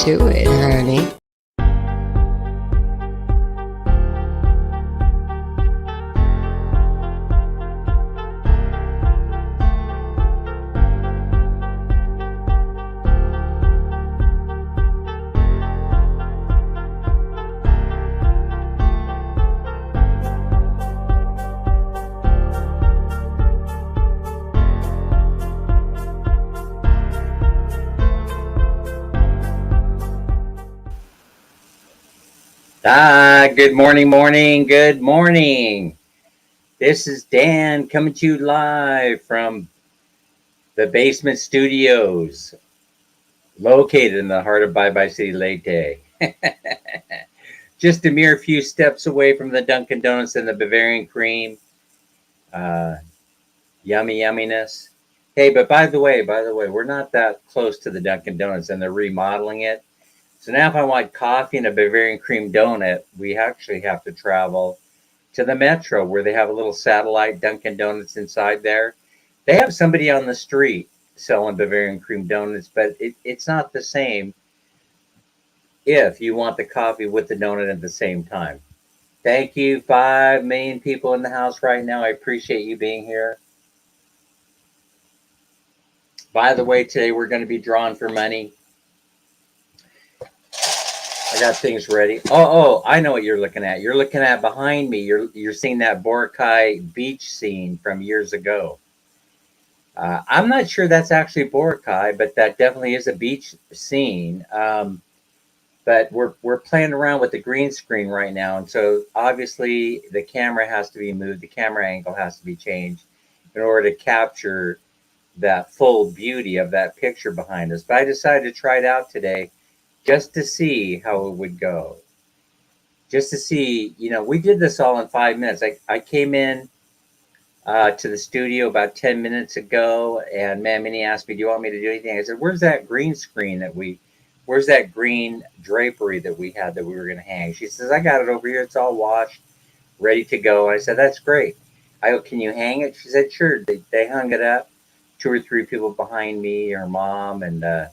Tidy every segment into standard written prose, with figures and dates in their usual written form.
to it, honey. Good morning, good morning. This is Dan coming to you live from the basement studios located in the heart of Bye Bye City Leyte. Just a mere few steps away from the Dunkin' Donuts and the Bavarian Cream. Uh, yumminess. Hey, but by the way, we're not that close to the Dunkin' Donuts and they're remodeling it. So now if I want coffee and a Bavarian Cream donut, we actually have to travel to the metro where they have a little satellite Dunkin' Donuts inside there. They have somebody on the street selling Bavarian Cream donuts, but it's not the same if you want the coffee with the donut at the same time. Thank you, 5 million people in the house right now. I appreciate you being here. By the way, today we're going to be drawing for money. I got things ready. Oh, I know what you're looking at. You're looking at behind me. You're seeing that Boracay beach scene from years ago. I'm not sure that's actually Boracay, but that definitely is a beach scene. But we're playing around with the green screen right now, and so obviously the camera has to be moved. The camera angle has to be changed in order to capture that full beauty of that picture behind us. But I decided to try it out today just to see how it would go. Just to see, we did this all in 5 minutes. I came in to the studio about 10 minutes ago, and man, Minnie asked me, "Do you want me to do anything?" I said, "Where's that green screen where's that green drapery that we had that we were going to hang?" She says, "I got it over here. It's all washed, ready to go." I said, "That's great." I go, "Can you hang it?" She said, "Sure." They hung it up. 2 or 3 people behind me, her mom and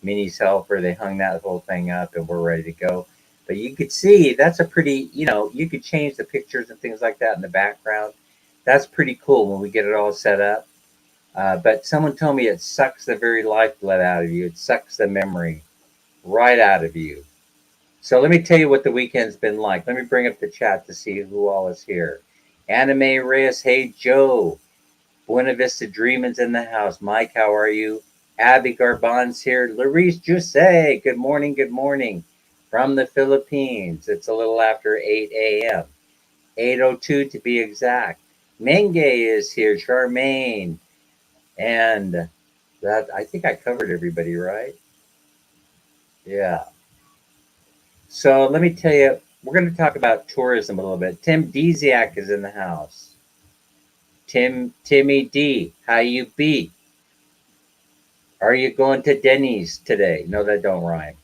Minnie's helper, they hung that whole thing up, and we're ready to go. But you could see that's a pretty, you could change the pictures and things like that in the background. That's pretty cool when we get it all set up. But someone told me it sucks the very lifeblood out of you. It sucks the memory right out of you. So let me tell you what the weekend's been like. Let me bring up the chat to see who all is here. Anime Reyes, hey Joe. Buena Vista Dreamin's in the house. Mike, how are you? Abby Garbon's here. Larice Jose, good morning. From the Philippines. It's a little after 8 a.m. 8:02 to be exact. Menge is here. Charmaine. And that, I think I covered everybody, right? Yeah. So let me tell you, we're going to talk about tourism a little bit. Tim Deziak is in the house. Timmy D, how you be? Are you going to Denny's today? No, that don't rhyme.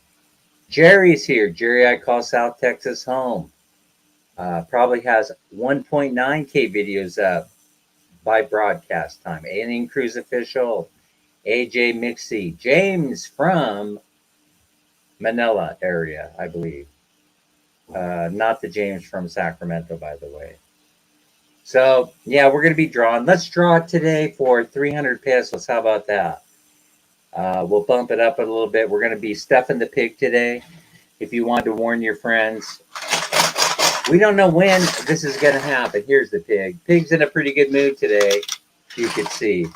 Jerry's here. Jerry, I call South Texas home. Probably has 1.9K videos up by broadcast time. Alien Cruise Official, AJ Mixie, James from Manila area, I believe. Not the James from Sacramento, by the way. So, yeah, we're going to be drawing. Let's draw it today for 300 pesos. How about that? We'll bump it up a little bit. We're going to be stuffing the pig today. If you want to warn your friends, we don't know when this is going to happen. Here's the pig. Pig's in a pretty good mood today, you could see.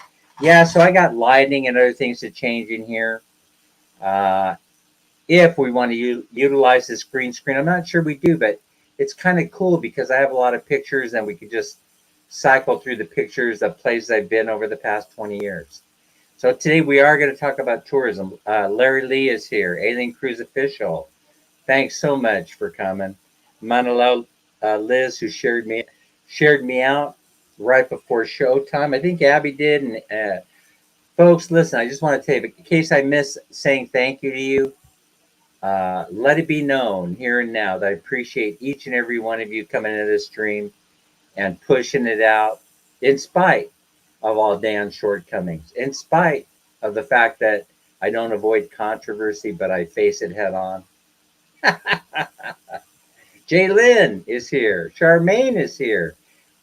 Yeah, so I got lighting and other things to change in here. If we want to utilize this green screen, I'm not sure we do, but it's kind of cool because I have a lot of pictures and we could just cycle through the pictures of places I've been over the past 20 years. So today we are going to talk about tourism. Larry Lee is here, Alien Cruise Official. Thanks so much for coming. Manila Liz, who shared me out right before showtime. I think Abby did. And folks, listen, I just want to tell you, in case I miss saying thank you to you, let it be known here and now that I appreciate each and every one of you coming into this stream and pushing it out in spite of all Dan's shortcomings, in spite of the fact that I don't avoid controversy, but I face it head on. Jaylyn is here. Charmaine is here.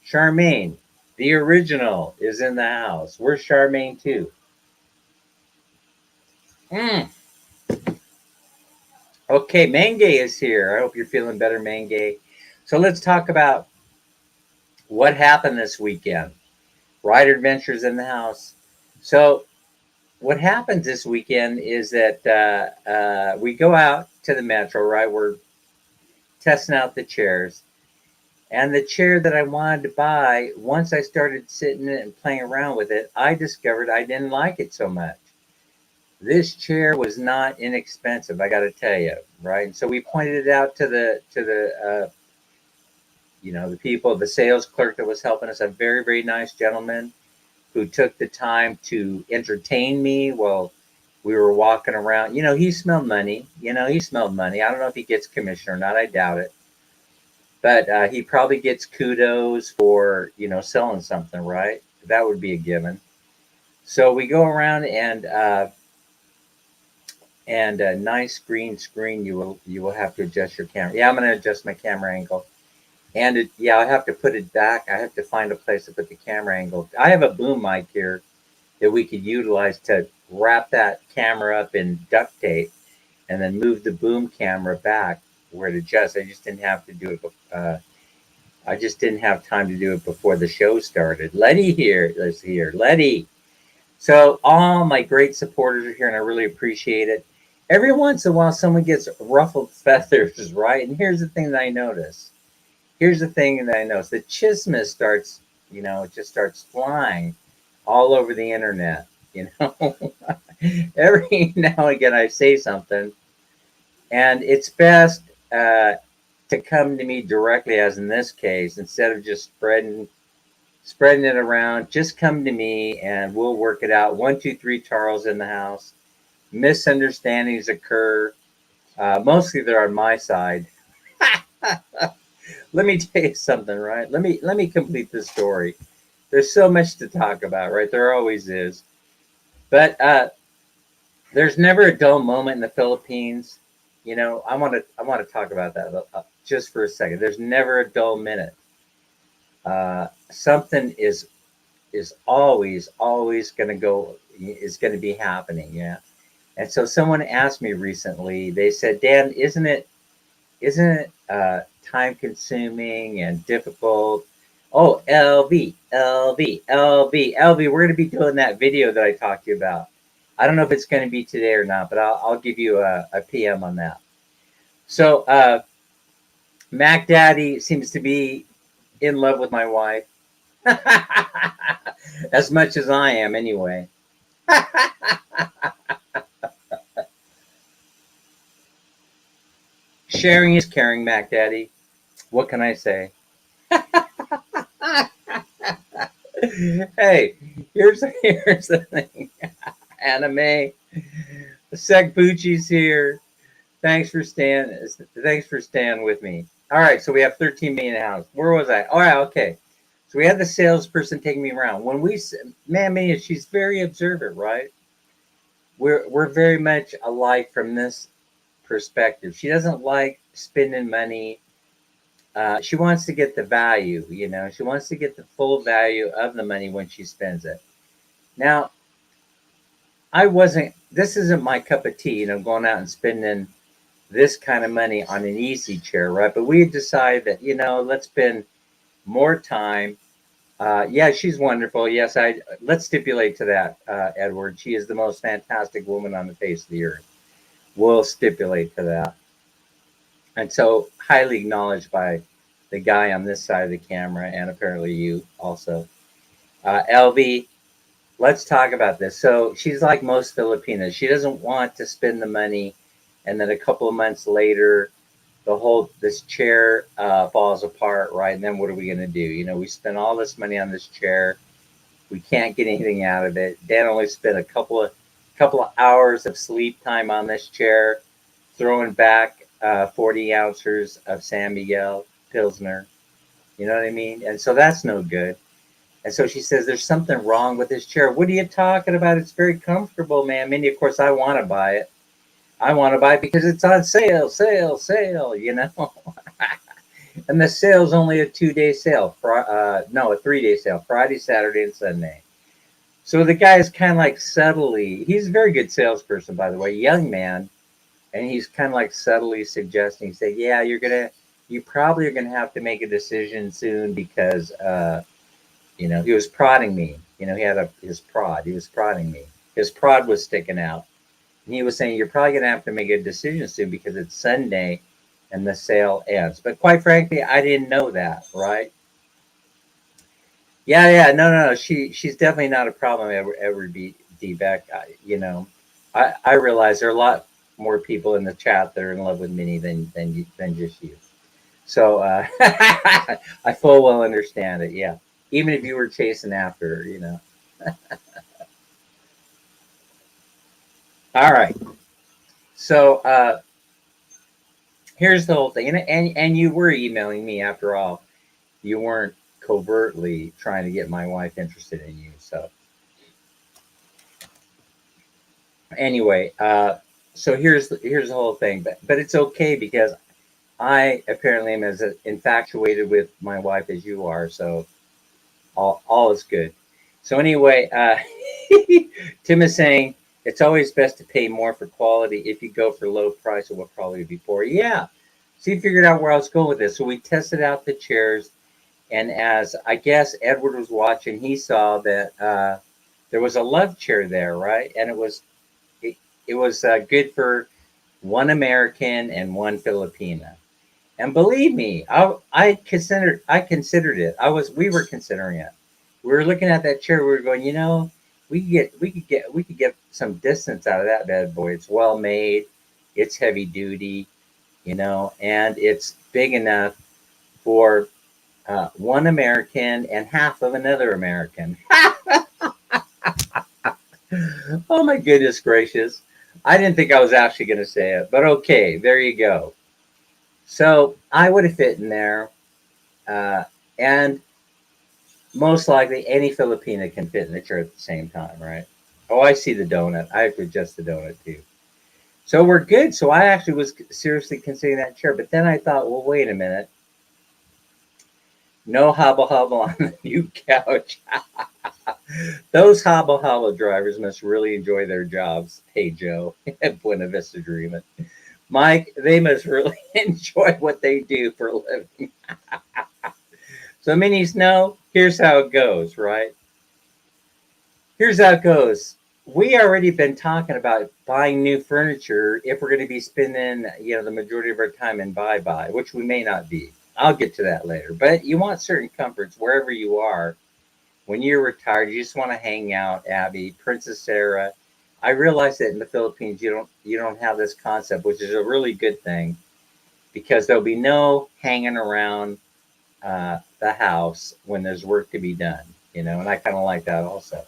Charmaine, the original, is in the house. Where's Charmaine too? Mm. Okay, Mange is here. I hope you're feeling better, Mange. So let's talk about what happened this weekend. Rider Adventures in the house. So what happens this weekend is that we go out to the metro, right? We're testing out the chairs. And the chair that I wanted to buy, once I started sitting in it and playing around with it, I discovered I didn't like it so much. This chair was not inexpensive, I got to tell you, right? And so we pointed it out to the the people, the sales clerk that was helping us, a very very nice gentleman who took the time to entertain me while we were walking around. He smelled money. He smelled money. I don't know if he gets commission or not. I doubt it. But he probably gets kudos for selling something, right? That would be a given. So we go around and a nice green screen. You will have to adjust your camera. Yeah, I'm going to adjust my camera angle. And yeah, I have to put it back. I have to find a place to put the camera angle. I have a boom mic here that we could utilize to wrap that camera up in duct tape and then move the boom camera back where it adjusts. I just didn't have to do it. I just didn't have time to do it before the show started. Letty here is here. Letty. So all my great supporters are here, and I really appreciate it. Every once in a while, someone gets ruffled feathers, right? And here's the thing that I notice. Here's the thing that I notice. The chismis starts, it just starts flying all over the internet. Every now and again I say something, and it's best to come to me directly, as in this case, instead of just spreading it around. Just come to me and we'll work it out. 1, 2, 3, Charles in the house. Misunderstandings occur. Mostly they're on my side. Let me tell you something, right? Let me complete this story. There's so much to talk about, right? There always is. But there's never a dull moment in the Philippines. I want to talk about that just for a second. There's never a dull minute. Something is always going to go is going to be happening. Yeah. And so someone asked me recently. They said, Dan, isn't it time consuming and difficult? Oh, LV, we're going to be doing that video that I talked to you about. I don't know if it's going to be today or not, but I'll give you a PM on that. So Mac Daddy seems to be in love with my wife. As much as I am, anyway. Sharing is caring, Mac Daddy. What can I say? Hey, here's the thing. Anime. Sek Bucci's here. Thanks for staying with me. All right, so we have 13 million in the house. Where was I? All right, okay. So we had the salesperson taking me around. When man, she's very observant, right? We're very much alike from this perspective. She doesn't like spending money. She wants to get the value. She wants to get the full value of the money when she spends it. Now, I wasn't. This isn't my cup of tea. Going out and spending this kind of money on an easy chair, right? But we decided that let's spend more time. Yeah, she's wonderful. Yes, let's stipulate to that, Edward. She is the most fantastic woman on the face of the earth. We'll stipulate to that. And so highly acknowledged by the guy on this side of the camera, and apparently you also. LV, let's talk about this. So she's like most Filipinas. She doesn't want to spend the money, and then a couple of months later, this chair falls apart, right? And then what are we going to do? We spent all this money on this chair. We can't get anything out of it. Dan only spent a couple of hours of sleep time on this chair, throwing back 40 ounces of San Miguel Pilsner. You know what I mean? And so that's no good. And so she says, "There's something wrong with this chair." What are you talking about? It's very comfortable, man. Mindy, of course, I want to buy it. I want to buy it because it's on sale, sale, sale, you know? And the sale's only a 2-day sale. No, a 3-day sale, Friday, Saturday, and Sunday. So the guy is kind of like subtly, he's a very good salesperson, by the way, young man. And he's kind of like subtly suggesting, say, yeah, you probably are going to have to make a decision soon because, he was prodding me. He had his prod. He was prodding me. His prod was sticking out. And he was saying, you're probably going to have to make a decision soon because it's Sunday and the sale ends. But quite frankly, I didn't know that, right? Yeah, yeah, no, no, no. She's definitely not a problem ever be Beck. I realize there are a lot more people in the chat that are in love with Minnie than just you. So I full well understand it. Yeah, even if you were chasing after her. All right. So here's the whole thing, and you were emailing me after all. You weren't covertly trying to get my wife interested in you. So anyway, so here's the whole thing, but it's okay because I apparently am as infatuated with my wife as you are. So all is good. So anyway, Tim is saying it's always best to pay more for quality. If you go for low price, it will probably be poor. Yeah. So you figured out where I was going with this. So we tested out the chairs, and as I guess Edward was watching, he saw that there was a love chair there, right? And it, it was good for one American and one Filipina. And believe me, I considered it. We were considering it. We were looking at that chair. We were going, we could get some distance out of that bad boy. It's well made, it's heavy duty, and it's big enough for one American and half of another American. Oh my goodness gracious! I didn't think I was actually going to say it, but okay, there you go. So I would have fit in there. And most likely any Filipina can fit in the chair at the same time, right? Oh, I see the donut. I have to adjust the donut too. So we're good. So I actually was seriously considering that chair, but then I thought, well, wait a minute. No hobble hobble on the new couch. Those hobble hobble drivers must really enjoy their jobs. Hey, Joe at Buena Vista Dreaming. Mike, they must really enjoy what they do for a living. So minis know, here's how it goes, right? Here's how it goes. We already been talking about buying new furniture if we're going to be spending, the majority of our time in bye-bye, which we may not be. I'll get to that later. But you want certain comforts wherever you are. When you're retired, you just want to hang out, Abby, Princess Sarah. I realize that in the Philippines you don't have this concept, which is a really good thing because there'll be no hanging around the house when there's work to be done, and I kind of like that also.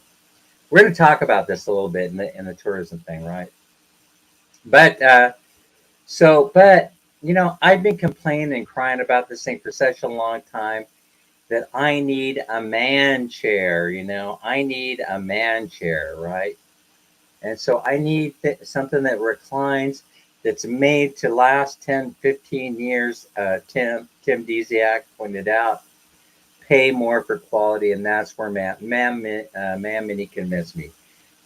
We're going to talk about this a little bit in the tourism thing, right? But I've been complaining and crying about this thing for such a long time that I need a man chair. I need a man chair, right? And so I need something that reclines, that's made to last 10, 15 years. Tim Desiak pointed out, pay more for quality, and that's where Ma'am Minnie convinced me.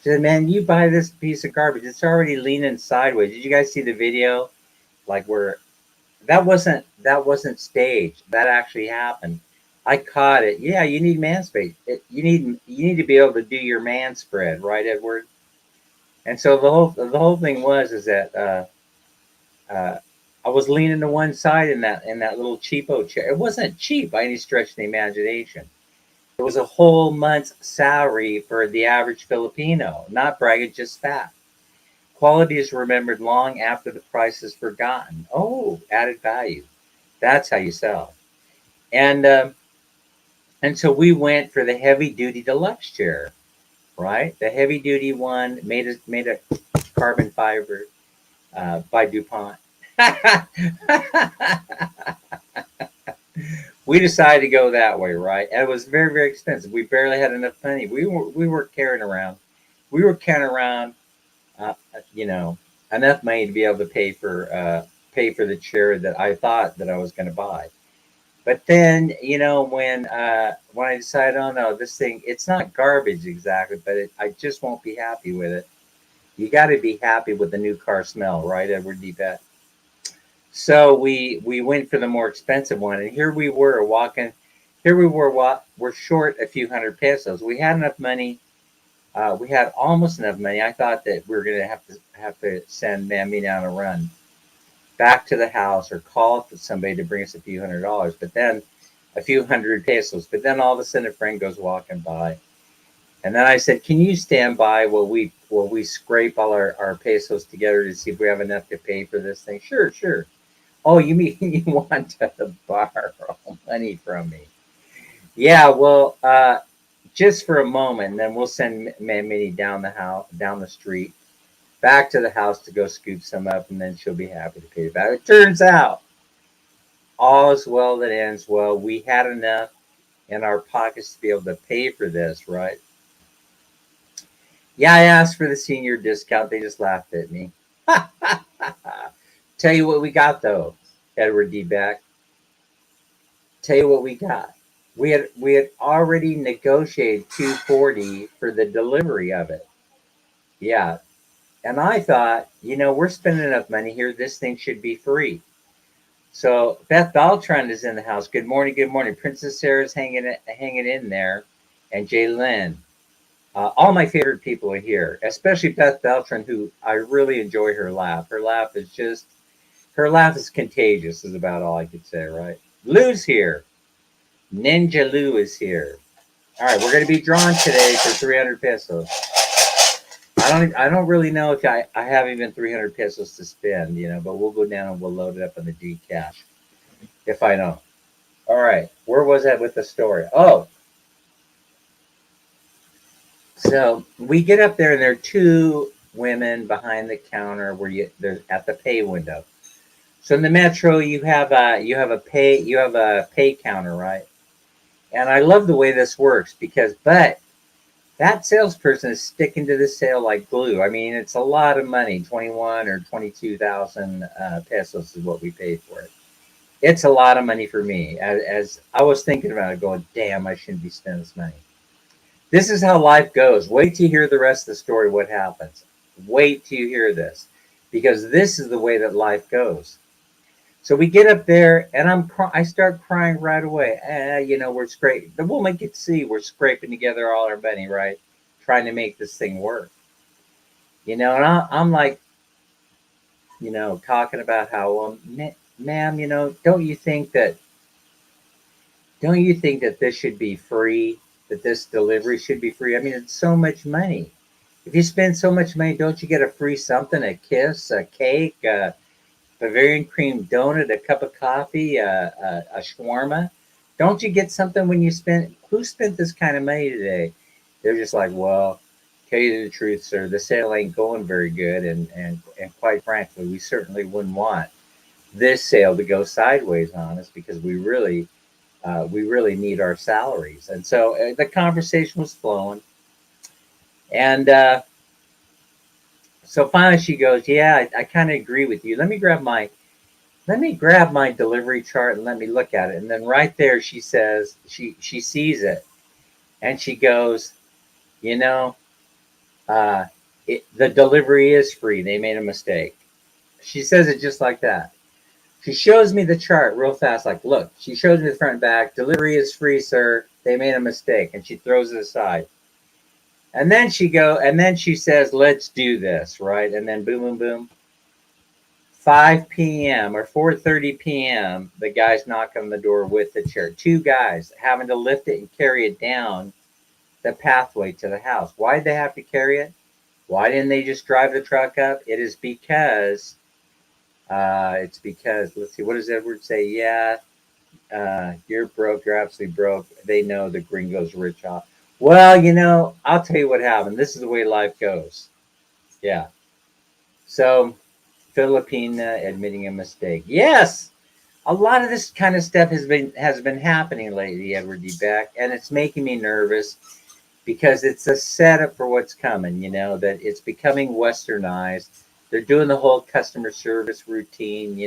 She said, "Man, you buy this piece of garbage. It's already leaning sideways." Did you guys see the video? Like where that wasn't staged. That actually happened. I caught it. Yeah, you need man space. You need to be able to do your man spread, right, Edward? And so the whole thing was is that uh, I was leaning to one side in that little cheapo chair. It wasn't cheap by any stretch of the imagination. It was a whole month's salary for the average Filipino. Not bragging, just fact. Quality is remembered long after the price is forgotten. Oh, added value. That's how you sell. And so we went for the heavy duty deluxe chair, right? The heavy duty one made a carbon fiber by DuPont. We decided to go that way, right? And it was very, very expensive. We barely had enough money. We were carrying around. We were carrying around, uh, you know, enough money to be able to pay for the chair that I thought that I was going to buy. But then, when I decided, oh no, this thing, it's not garbage exactly, but I just won't be happy with it. You got to be happy with the new car smell, right, Edward D. Bet? So we went for the more expensive one, and here we were walking. Here we were, we're short a few hundred pesos. We had enough money. We had almost enough money. I thought that we were gonna have to send Mammy on a run back to the house or call for somebody to bring us a few $100s. But then a few hundred pesos. But then all of a sudden a friend goes walking by. And then I said, can you stand by while we scrape all our pesos together to see if we have enough to pay for this thing? Sure, sure. Oh, you mean you want to borrow money from me? Yeah, well, just for a moment, and then we'll send Minnie down the house, down the street, back to the house to go scoop some up, and then she'll be happy to pay back. It turns out all is well that ends well. We had enough in our pockets to be able to pay for this, right? Yeah, I asked for the senior discount. They just laughed at me. Tell you what we got though, Edward D. Beck. Tell you what we got. We had already negotiated 240 for the delivery of it. Yeah, and I thought, we're spending enough money here. This thing should be free. So Beth Beltran is in the house. Good morning, good morning. Princess Sarah's hanging in there, and Jay Lynn. All my favorite people are here, especially Beth Beltran, who I really enjoy her laugh. Her laugh is contagious. Is about all I could say, right? Lou's here. Ninja Lou is here. All right, we're going to be drawn today for 300 pesos. I don't really know if I have even 300 pesos to spend, but we'll go down and we'll load it up on the G Cash if I know. All right, where was I with the story? Oh, so we get up there and there are two women behind the counter they're at the pay window. So in the metro, you have a pay counter, right? And I love the way this works but that salesperson is sticking to the sale like glue. I mean, it's a lot of money. 21 or 22,000 pesos is what we paid for it. It's a lot of money for me. As I was thinking about it, going, damn, I shouldn't be spending this money. This is how life goes. Wait till you hear the rest of the story. What happens? Wait till you hear this, because this is the way that life goes. So we get up there, and I start crying right away. We're scraping. The woman can see we're scraping together all our money, right? Trying to make this thing work. And I'm like, talking about how, well, ma'am, don't you think that this should be free? That this delivery should be free? I mean, it's so much money. If you spend so much money, don't you get a free something? A kiss, a cake, Bavarian cream donut, a cup of coffee, a shawarma. Don't you get something when you spend? Who spent this kind of money today? They're just like, well, tell you the truth, sir, the sale ain't going very good, and quite frankly, we certainly wouldn't want this sale to go sideways on us because we really need our salaries. And so the conversation was flowing, and so finally she goes, yeah, I kind of agree with you. Let me grab my delivery chart and let me look at it. And then right there, she says she sees it, and she goes, you know, uh, the delivery is free. They made a mistake. She says it just like that. She shows me the chart real fast, like, look. She shows me the front and back. Delivery is free, sir. They made a mistake, and she throws it aside. And then she says, let's do this, right? And then boom, boom, boom. 5 p.m. or 4:30 p.m., the guy's knocking on the door with the chair. Two guys having to lift it and carry it down the pathway to the house. Why'd they have to carry it? Why didn't they just drive the truck up? It's because, let's see, what does Edward say? Yeah, you're broke. You're absolutely broke. They know the gringo's rich off. Well, I'll tell you what happened. This is the way life goes. Yeah. So, Filipina admitting a mistake. Yes, A lot of this kind of stuff has been happening lately, Edward D. Beck, and it's making me nervous because it's a setup for what's coming. That it's becoming westernized. They're doing the whole customer service routine.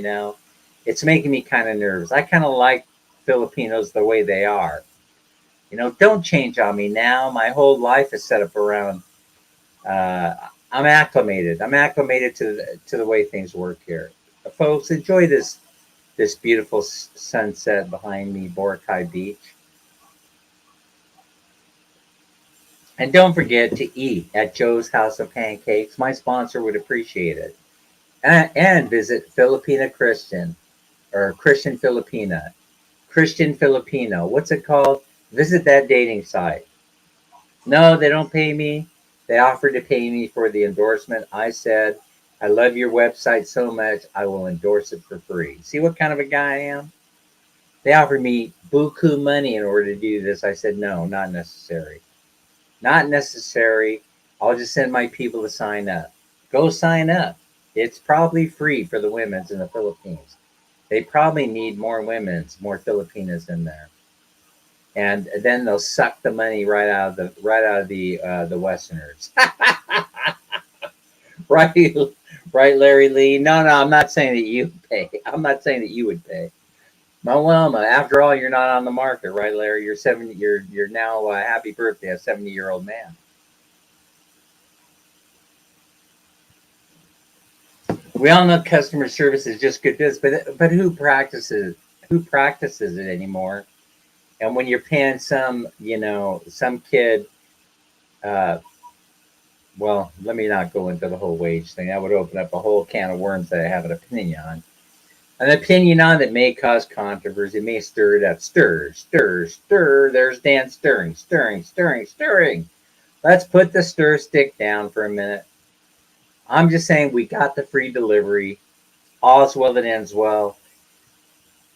It's making me kind of nervous. I kind of like Filipinos the way they are. Don't change on me now. My whole life is set up around. Uh, I'm acclimated. I'm acclimated to the way things work here. Folks, enjoy this beautiful sunset behind me, Boracay Beach. And don't forget to eat at Joe's House of Pancakes. My sponsor would appreciate it. And visit Filipina Christian or Christian Filipina. Christian Filipino. What's it called? Visit that dating site. No, they don't pay me. They offered to pay me for the endorsement. I said, I love your website so much, I will endorse it for free. See what kind of a guy I am? They offered me buku money in order to do this. I said, no, not necessary. Not necessary. I'll just send my people to sign up. Go sign up. It's probably free for the women's in the Philippines. They probably need more women's, more Filipinas in there, and then they'll suck the money right out of the Westerners. Right, right, Larry Lee. No, no, I'm not saying that you pay. I'm not saying that you would pay. Mama, after all, you're not on the market, right, Larry? You're 70. You're now happy birthday, a 70-year-old man. We all know customer service is just good business, but who practices it anymore? And when you're paying some kid, uh, well, let me not go into the whole wage thing. That would open up a whole can of worms that I have an opinion on. An opinion on that may cause controversy, may stir it up. Stir, stir, stir. There's Dan stirring, stirring, stirring, stirring. Let's put the stir stick down for a minute. I'm just saying we got the free delivery. All's well that ends well.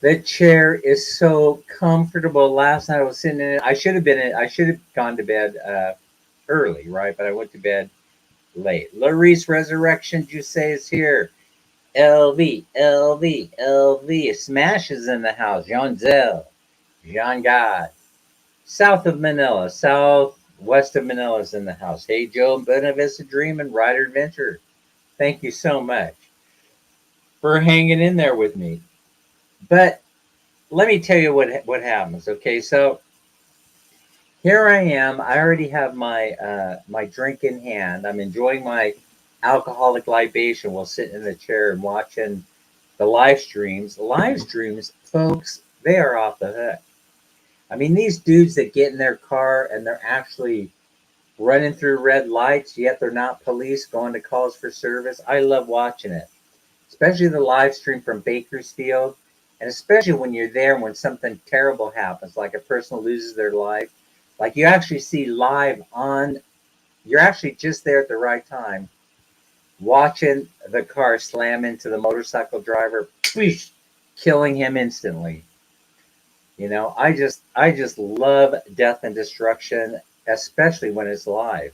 The chair is so comfortable. Last night I was sitting in it. I should have been in. I should have gone to bed early, right? But I went to bed late. Larice Resurrection Juice is here. LV, LV, LV. Smash is in the house. Jean Zell, Jean God. South of Manila, southwest of Manila is in the house. Hey, Joe, Buena Vista Dream and Rider Adventure. Thank you so much for hanging in there with me. But let me tell you what happens. Okay, so here I am. I already have my drink in hand. I'm enjoying my alcoholic libation while sitting in the chair and watching the live streams. Live streams, folks, they are off the hook. I mean, these dudes that get in their car and they're actually running through red lights, yet they're not police going to calls for service. I love watching it, especially the live stream from Bakersfield. And especially when you're there when something terrible happens, like a person loses their life, like you actually see live on, you're actually just there at the right time, watching the car slam into the motorcycle driver, killing him instantly. I just love death and destruction, especially when it's live.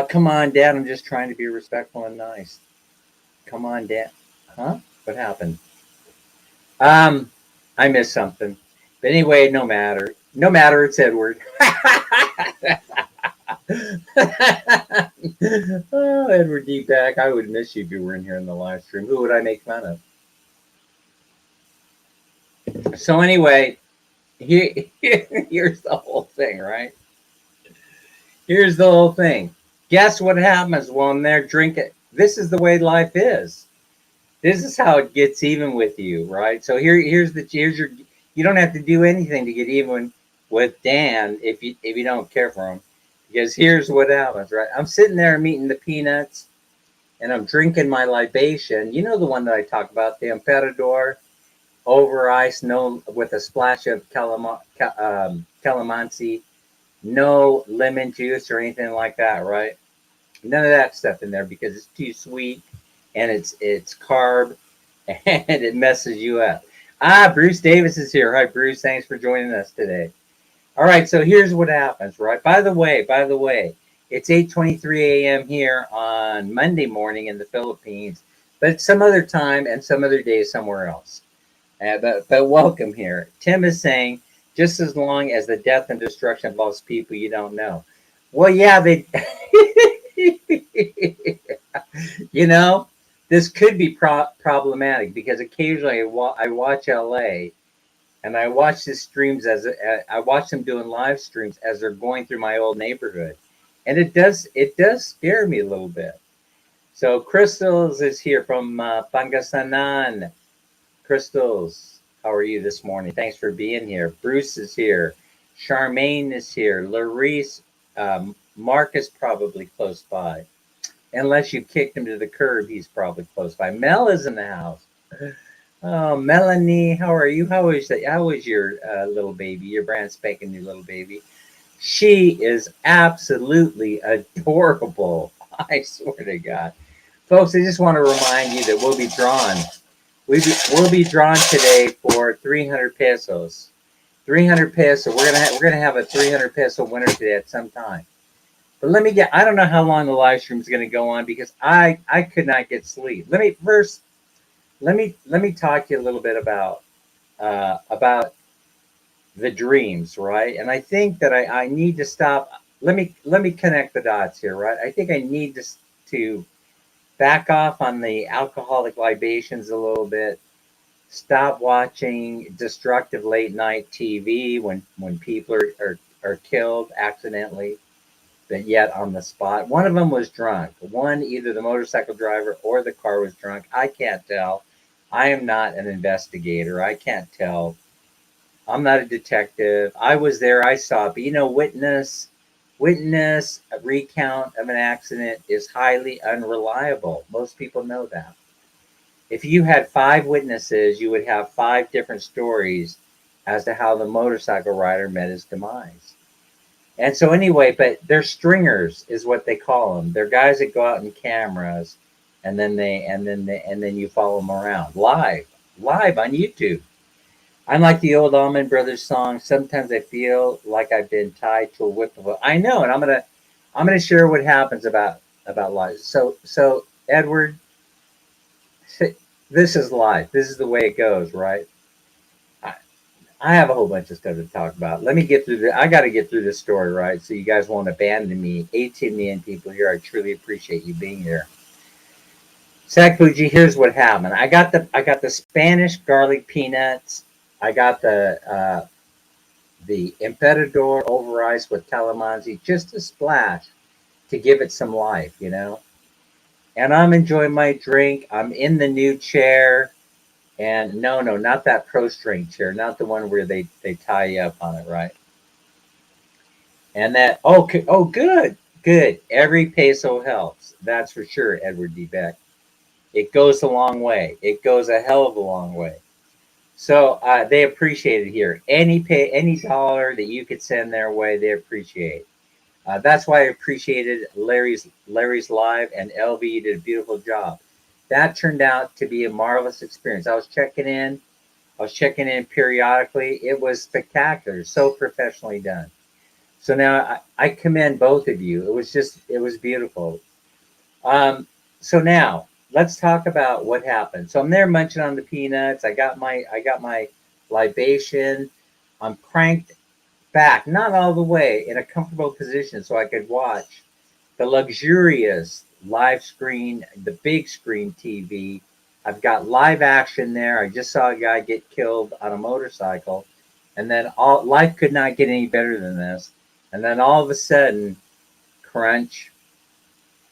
Come on, Dad. I'm just trying to be respectful and nice. Come on, Dad. Huh? What happened? Um, I missed something. But anyway, no matter. No matter, it's Edward. Oh, Edward D. Beck, I would miss you if you were in here in the live stream. Who would I make fun of? So anyway, here's the whole thing, right? Here's the whole thing. Guess what happens when they're drinking? This is the way life is. This is how it gets even with you, right? So here's your. You don't have to do anything to get even with Dan if you don't care for him, because here's what happens, right? I'm sitting there, I'm eating the peanuts, and I'm drinking my libation. You know the one that I talk about, the Emperador over ice, no, with a splash of calamansi, no lemon juice or anything like that, right? None of that stuff in there because it's too sweet and it's carb and it messes you up. Bruce Davis is here. Hi, Bruce. Thanks for joining us today. All right, so here's what happens, right? By the way, it's 8:23 a.m. here on Monday morning in the Philippines. but some other time and some other day somewhere else. But welcome here. Tim is saying, just as long as the death and destruction involves people you don't know. Well, yeah, they. you know, this could be problematic because occasionally I watch LA and I watch the streams I watch them doing live streams as they're going through my old neighborhood, and it does scare me a little bit. So Crystals is here from Pangasinan. Crystals, how are you this morning? Thanks for being here. Bruce is here. Charmaine is here. Larice, Mark is probably close by. Unless you kicked him to the curb, he's probably close by. Mel is in the house. Oh, Melanie, how are you? How is your little baby? Your brand spanking new little baby. She is absolutely adorable. I swear to God, folks. I just want to remind you that we'll be drawn today for 300 pesos. 300 peso. We're gonna have a 300 peso winner today at some time. But I don't know how long the live stream is gonna go on because I could not get sleep. Let me talk to you a little bit about the dreams, right? And I think that I need to stop. Let me connect the dots here, right? I think I need to back off on the alcoholic libations a little bit. Stop watching destructive late night TV when people are killed accidentally, but yet on the spot. One of them was drunk. One, either the motorcycle driver or the car was drunk. I can't tell. I am not an investigator. I can't tell. I'm not a detective. I was there. I saw it. But witness a recount of an accident is highly unreliable. Most people know that. If you had five witnesses, you would have five different stories as to how the motorcycle rider met his demise. And so anyway, but they're stringers is what they call them. They're guys that go out in cameras and then you follow them around live on YouTube. I'm like the old Allman Brothers song. Sometimes I feel like I've been tied to a whip of a. I know, and I'm gonna share what happens about life. So Edward, this is life. This is the way it goes, right? I, I have a whole bunch of stuff to talk about. Let me get through I got to get through this story, right? So you guys won't abandon me. 18 million people here. I truly appreciate you being here. Sakuji, here's what happened. I got the Spanish garlic peanuts. I got the Emperador over ice with calamansi, just a splash to give it some life. And I'm enjoying my drink. I'm in the new chair. And no, no, not that pro string chair, not the one where they tie you up on it, right? And oh, good, good. Every peso helps. That's for sure, Edward D. Beck. It goes a long way. It goes a hell of a long way. So they appreciate it here. Any dollar that you could send their way, they appreciate. That's why I appreciated Larry's live, and LV did a beautiful job. That turned out to be a marvelous experience. I was checking in periodically. It was spectacular, so professionally done. So now I commend both of you. It was beautiful. So now let's talk about what happened. So I'm there munching on the peanuts. I got my libation. I'm cranked back, not all the way, in a comfortable position so I could watch the luxurious live screen, the big screen TV. I've got live action there. I just saw a guy get killed on a motorcycle, and then all life could not get any better than this. And then all of a sudden, crunch,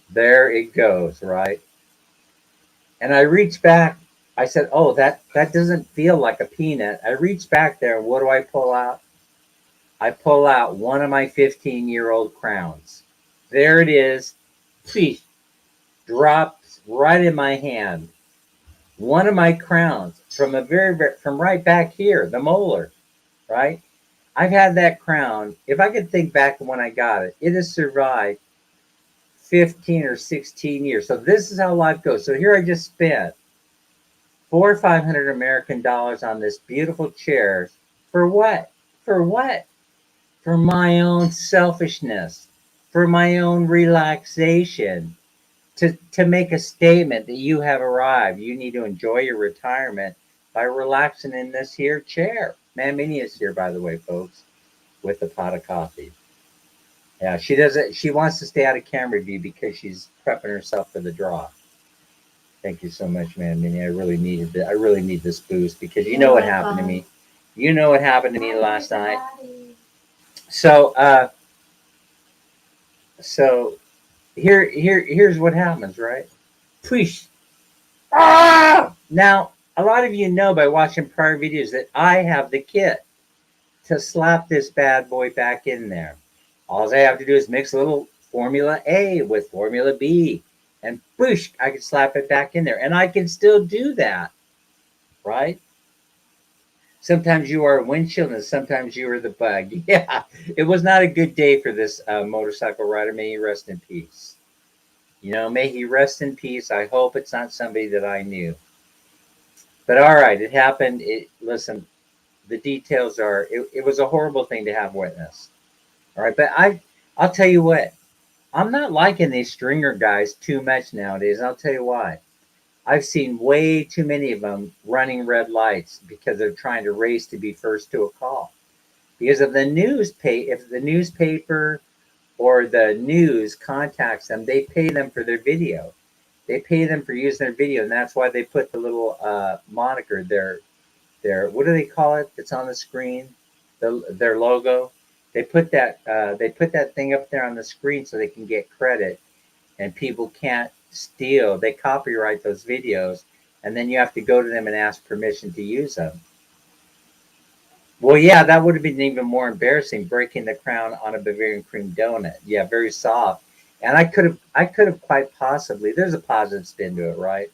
there it goes, right? And I reached back. I said, "Oh, that doesn't feel like a peanut." I reach back there, and what do I pull out? I pull out one of my 15-year-old crowns. There it is. Phew, drops right in my hand. One of my crowns from from right back here, the molar, right? I've had that crown. If I could think back to when I got it, it has survived 15 or 16 years. So this is how life goes. So here I just spent 400 or 500 American dollars on this beautiful chair. For what? For what? For my own selfishness, for my own relaxation. to make a statement that you have arrived. You need to enjoy your retirement by relaxing in this here chair. Man, Minnie is here, by the way, folks, with a pot of coffee. Yeah, she doesn't. She wants to stay out of camera view because she's prepping herself for the draw. Thank you so much, man, Minnie. I really needed it. I really need this boost because you know what happened to me. You know what happened to me last night. So, so here's what happens, right? Poosh. Ah! Now, a lot of you know by watching prior videos that I have the kit to slap this bad boy back in there. All I have to do is mix a little Formula A with Formula B, and boosh, I can slap it back in there. And I can still do that, right? Sometimes you are a windshield and sometimes you are the bug. Yeah, it was not a good day for this motorcycle rider. May he rest in peace. You know, may he rest in peace. I hope it's not somebody that I knew. But all right, it happened. Listen, the details are, it was a horrible thing to have witnessed. All right, but I'll tell you what, I'm not liking these stringer guys too much nowadays. And I'll tell you why. I've seen way too many of them running red lights because they're trying to race to be first to a call. Because if the newspaper or the news contacts them, they pay them for their video. They pay them for using their video, and that's why they put the little moniker, their what do they call it? That's on the screen, their logo. They put that thing up there on the screen so they can get credit, and people can't steal. They copyright those videos, and then you have to go to them and ask permission to use them. Well, yeah, that would have been even more embarrassing, breaking the crown on a Bavarian cream donut. Yeah, very soft. And I could have quite possibly. There's a positive spin to it, right?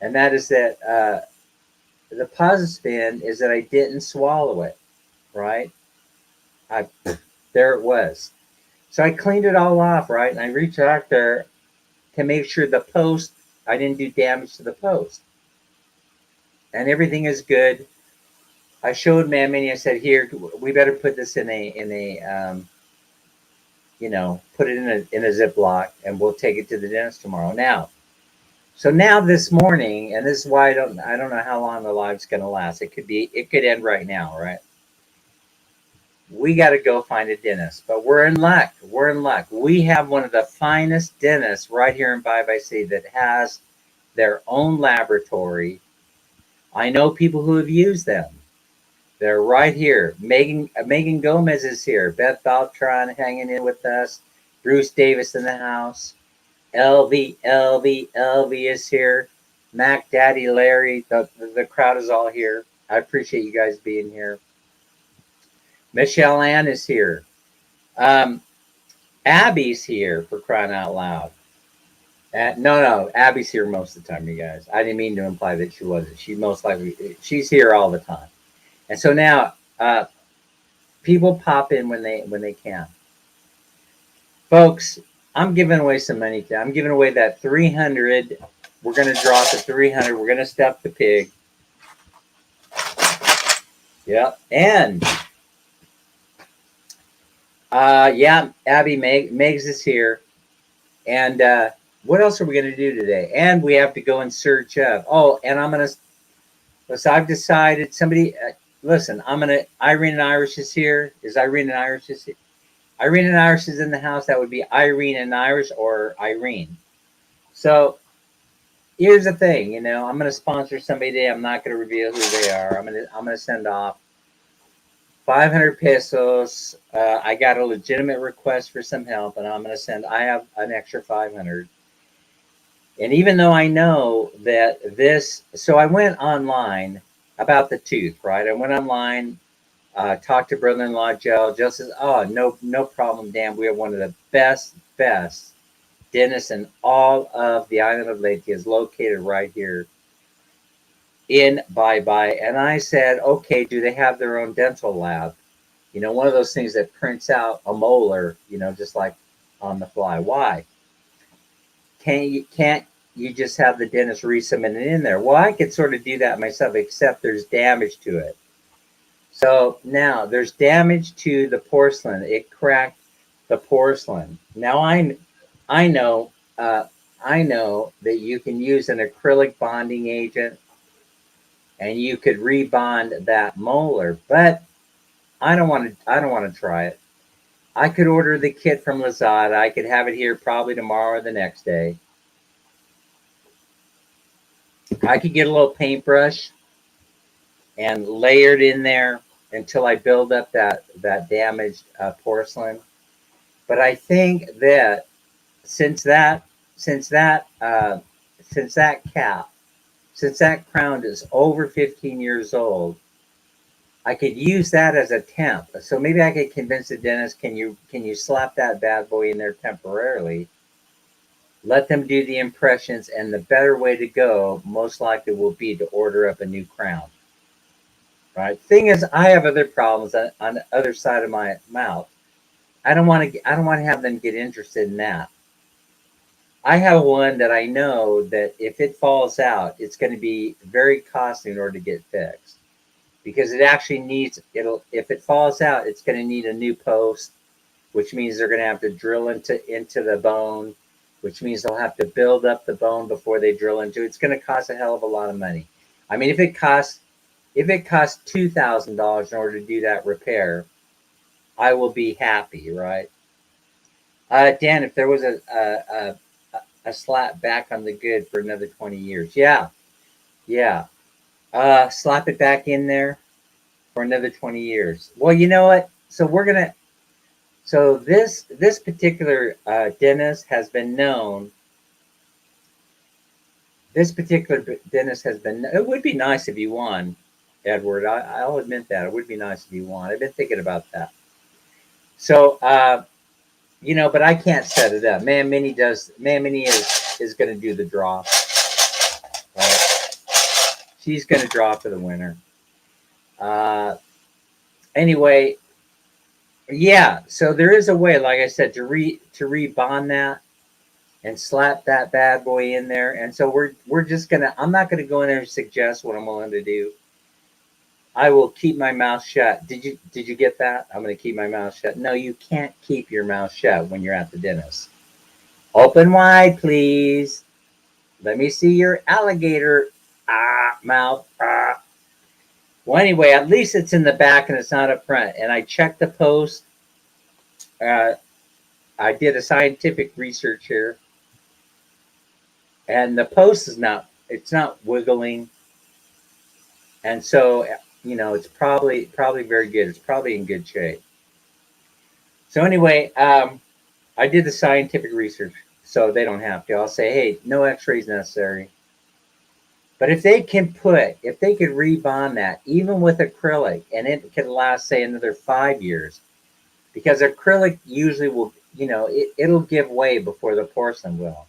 And that is that the positive spin is that I didn't swallow it, right? I There it was. So I cleaned it all off, right? And I reached out there to make sure the post, I didn't do damage to the post, and everything is good. I showed Mammy. I said, "Here, we better put this put it in a Ziploc, and we'll take it to the dentist tomorrow." Now this morning, and this is why I don't know how long the live's going to last. It could end right now, right? We got to go find a dentist, but we're in luck. We're in luck. We have one of the finest dentists right here in Bye City that has their own laboratory. I know people who have used them. They're right here. Megan Gomez is here. Beth Beltran hanging in with us. Bruce Davis in the house. LV is here. Mac Daddy Larry. The crowd is all here. I appreciate you guys being here. Michelle Ann is here. Um, Abby's here, for crying out loud. No, Abby's here most of the time, you guys. I didn't mean to imply that she wasn't. She's here all the time. And so now people pop in when they can. Folks, I'm giving away some money. I'm giving away that 300. We're going to draw the 300. We're going to stuff the pig. Yep. And yeah, Abby Megs is here. And what else are we going to do today? And we have to go in search of. Oh, and I'm going to. Listen, I've decided somebody. Listen, Irene and Irish is here. Is Irene and Irish is here? Irene and Irish is in the house. That would be Irene and Irish or Irene. So here's the thing. I'm going to sponsor somebody today. I'm not going to reveal who they are. I'm going to send off 500 pesos. I got a legitimate request for some help, and I'm going to send. I have an extra 500. And even though I know that so I went online about the tooth, right? I went online, talked to brother-in-law Joe. Joe says, "Oh, no problem, Dan. We have one of the best dentists in all of the island of Leyte, is located right here in Bye." And I said, "Okay, do they have their own dental lab? One of those things that prints out a molar, just like on the fly. Why? Can't you just have the dentist resubmit it in there?" Well, I could sort of do that myself, except there's damage to it. So now there's damage to the porcelain. It cracked the porcelain. Now I know I know that you can use an acrylic bonding agent and you could rebond that molar, but I don't want to try it. I could order the kit from Lazada. I could have it here probably tomorrow or the next day. I could get a little paintbrush and layer it in there until I build up that damaged porcelain. But I think that since that since that since that cap since that crown is over 15 years old, I could use that as a temp. So maybe I could convince the dentist, can you slap that bad boy in there temporarily? Let them do the impressions, and the better way to go most likely will be to order up a new crown. Right? Thing is, I have other problems on the other side of my mouth. I don't want to have them get interested in that. I have one that I know that if it falls out, it's going to be very costly in order to get fixed because it actually needs it'll if it falls out, it's going to need a new post, which means they're going to have to drill into the bone, which means they'll have to build up the bone before they drill into it. It's going to cost a hell of a lot of money. I mean, if it costs $2,000 in order to do that repair, I will be happy, right? Dan, if there was a slap back on the good for another 20 years, yeah, yeah, slap it back in there for another 20 years. Well, you know what? So this particular dentist has been known. This particular dentist has been. It would be nice if you won, Edward. I'll admit that it would be nice if you won. I've been thinking about that. So but I can't set it up. Man, Minnie does. Man, Minnie is going to do the draw. Right? She's going to draw for the winner. Uh, anyway, yeah. So there is a way, like I said, to rebond that and slap that bad boy in there. And so we're just gonna. I'm not gonna go in there and suggest what I'm willing to do. I will keep my mouth shut. Did you get that? I'm gonna keep my mouth shut. No, you can't keep your mouth shut when you're at the dentist. Open wide, please. Let me see your alligator mouth. Well, anyway, at least it's in the back and it's not up front. And I checked the post. Uh, I did a scientific research here, and the post is not. It's not wiggling, and so it's probably very good. It's probably in good shape. So anyway, I did the scientific research, so they don't have to. I'll say, hey, no X-rays necessary. But if they could rebond that, even with acrylic, and it could last, say, another 5 years, because acrylic usually will, it'll give way before the porcelain will.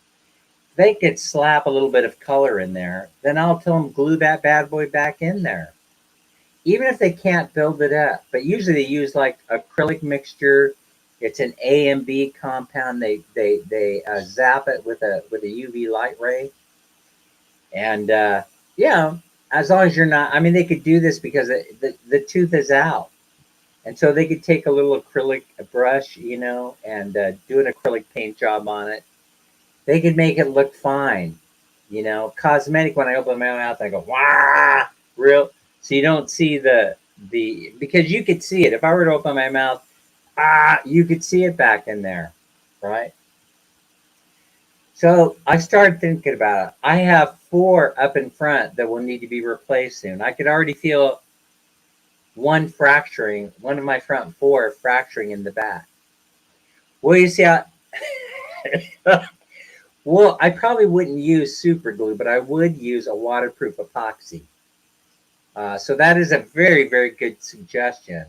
They could slap a little bit of color in there, then I'll tell them glue that bad boy back in there. Even if they can't build it up, but usually they use like acrylic mixture. It's an A and B compound. They zap it with a UV light ray, and as long as you're not. I mean, they could do this because the tooth is out, and so they could take a little acrylic brush, and do an acrylic paint job on it. They could make it look fine, cosmetic. When I open my mouth, I go wah, real. So you don't see the because you could see it. If I were to open my mouth, you could see it back in there, right? So I started thinking about it. I have 4 up in front that will need to be replaced soon. I could already feel one of my front 4 fracturing in the back. Well, you see how. Well, I probably wouldn't use super glue, but I would use a waterproof epoxy. So that is a very, very good suggestion.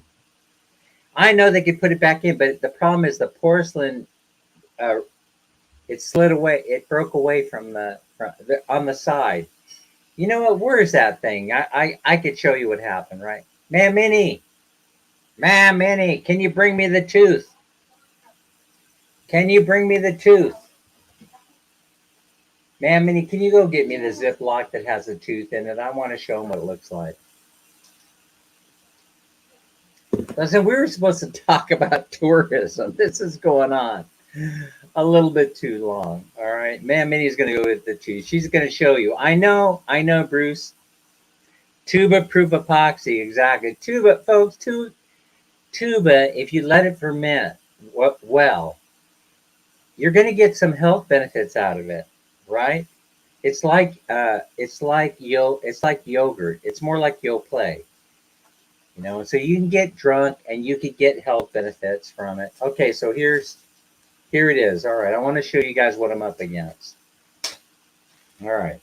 I know they could put it back in, but the problem is the porcelain, it slid away. It broke away from on the side. You know what? Where is that thing? I could show you what happened, right? Ma'am Minnie, can you bring me the tooth? Can you bring me the tooth? Ma'am Minnie, can you go get me the Ziploc that has a tooth in it? I want to show them what it looks like. Listen, we were supposed to talk about tourism. This is going on. a little bit too long. All right, Man Minnie's going to go with the two. She's going to show you. I know, Bruce. Tuba proof epoxy, exactly. Tuba, folks. Tuba. If you let it ferment well, you're going to get some health benefits out of it, right? It's like yogurt. It's more like Yoplait, you know. So you can get drunk and you can get health benefits from it. Okay, so here it is. All right, I want to show you guys what I'm up against. All right,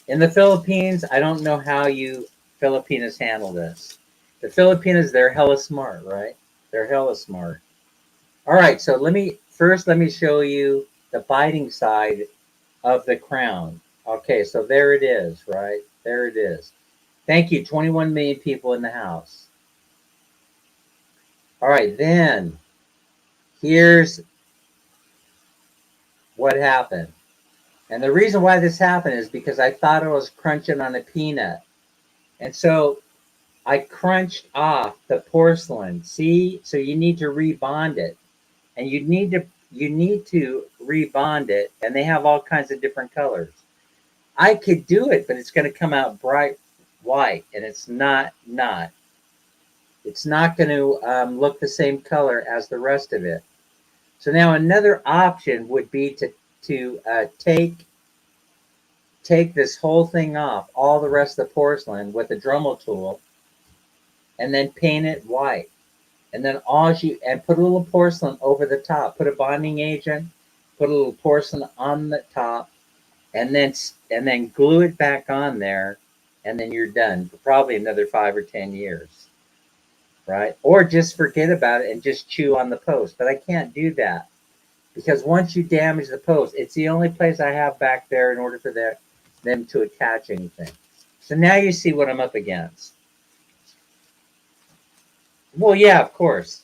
in the Philippines, I don't know how you Filipinos handle this. The Filipinos, they're hella smart, right? They're hella smart. All right, so let me show you the biting side of the crown. Okay, so there it is, right? There it is. Thank you, 21 million people in the house. All right, then here's what happened. And the reason why this happened is because I thought I was crunching on a peanut. And so I crunched off the porcelain. See? So you need to rebond it. And you need to rebond it, and they have all kinds of different colors. I could do it, but it's going to come out bright white, and it's not going to look the same color as the rest of it. So now another option would be to take this whole thing off, all the rest of the porcelain with a Dremel tool, and then paint it white. And then put a little porcelain over the top. Put a bonding agent, put a little porcelain on the top, and then glue it back on there, and then you're done for probably another 5 or 10 years, right? Or just forget about it and just chew on the post. But I can't do that because once you damage the post, it's the only place I have back there in order for them to attach anything. So now you see what I'm up against. Well, yeah, of course.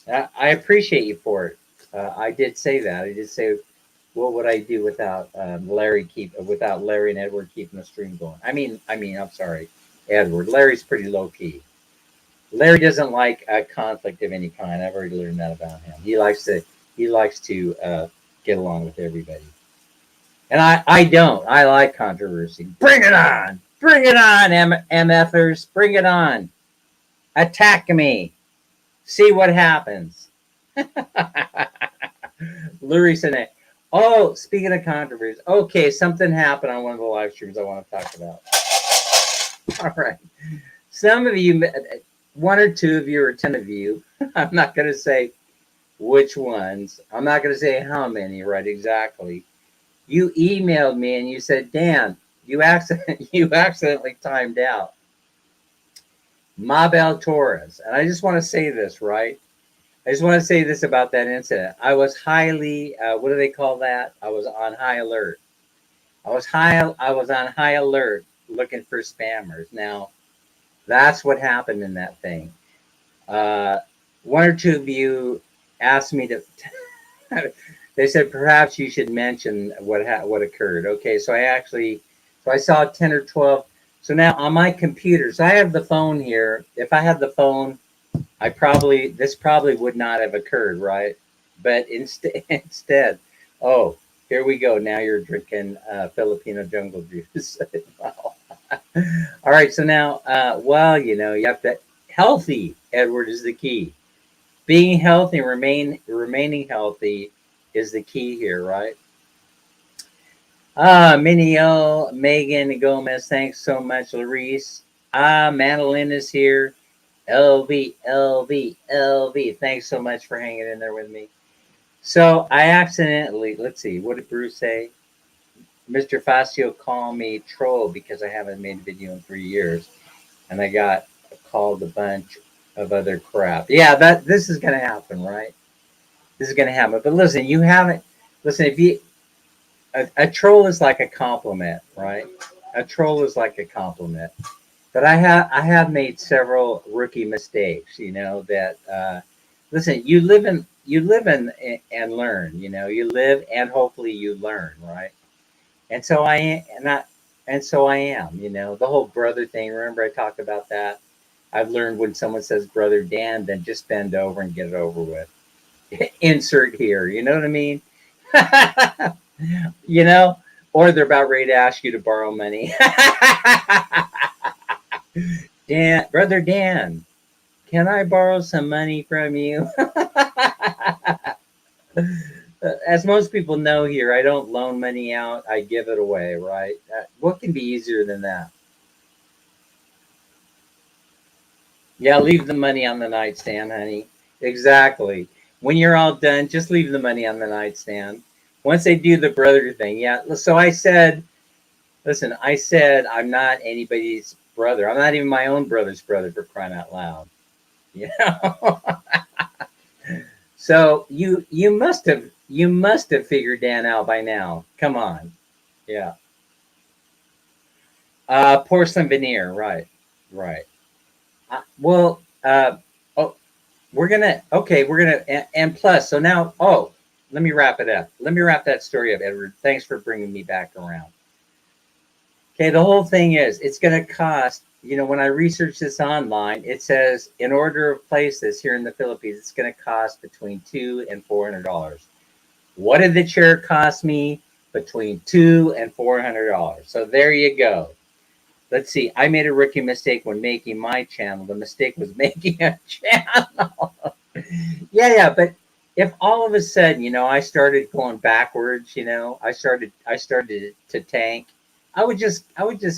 I appreciate you for it. I did say that. I did say, what would I do without without Larry and Edward keeping the stream going? I'm sorry, Edward. Larry's pretty low key. Larry doesn't like a conflict of any kind. I've already learned that about him. He likes to get along with everybody, and I don't. I like controversy. Bring it on! Bring it on, MFers! Bring it on! Attack me! See what happens. Lurie said, "Oh, speaking of controversy, okay, something happened on one of the live streams I want to talk about." All right, some of you, one or two of you, or 10 of you, I'm not going to say which ones. I'm not going to say how many, right? Exactly. You emailed me and you said, "Dan, you accidentally timed out Mabel Torres," and I just want to say this, right? I just want to say this about that incident. I was highly, what do they call that? I was on high alert. I was on high alert looking for spammers. Now, that's what happened in that thing. One or two of you asked me to. They said perhaps you should mention what occurred. Okay, so I saw 10 or 12. So now on my computer, so I have the phone here. If I had the phone, this probably would not have occurred, right? But instead, oh, here we go. Now you're drinking Filipino jungle juice. Wow. All right, so now, well, you have to healthy. Edward is the key. Being healthy, remaining healthy is the key here, right? Minio, Megan Gomez, thanks so much, Larice. Madeline is here. LV, LV, LV. Thanks so much for hanging in there with me. So I accidentally, let's see, what did Bruce say? Mr. Fazio called me troll because I haven't made a video in 3 years, and I got called a bunch of other crap. Yeah, this is gonna happen, right? This is gonna happen. But listen, you haven't. Listen, if you a troll is like a compliment, right? A troll is like a compliment. But I have made several rookie mistakes. That listen, you live and learn. You live and hopefully you learn, right? And so I am, and so I am. The whole brother thing. Remember I talked about that. I've learned when someone says brother Dan, then just bend over and get it over with. Insert here. You know what I mean? You know, or they're about ready to ask you to borrow money. Dan, brother Dan, can I borrow some money from you? As most people know here, I don't loan money out. I give it away, right? What can be easier than that? Yeah, leave the money on the nightstand, honey. Exactly. When you're all done, just leave the money on the nightstand. Once they do the brother thing, yeah. So I said, listen, I said I'm not anybody's brother. I'm not even my own brother's brother, for crying out loud. You know. So you must have figured Dan out by now. Come on. Yeah. Porcelain veneer, right. Right. Well, oh, we're gonna, and plus, so now, let me wrap it up. Let me wrap that story up, Edward. Thanks for bringing me back around. Okay, the whole thing is, it's gonna cost, when I research this online, it says in order of places here in the Philippines, it's gonna cost between $200 and $400. What did the chair cost me? Between $200 and $400. So there you go. Let's see. I made a rookie mistake when making my channel. The mistake was making a channel. Yeah, but if all of a sudden, I started going backwards, I started to tank, I would just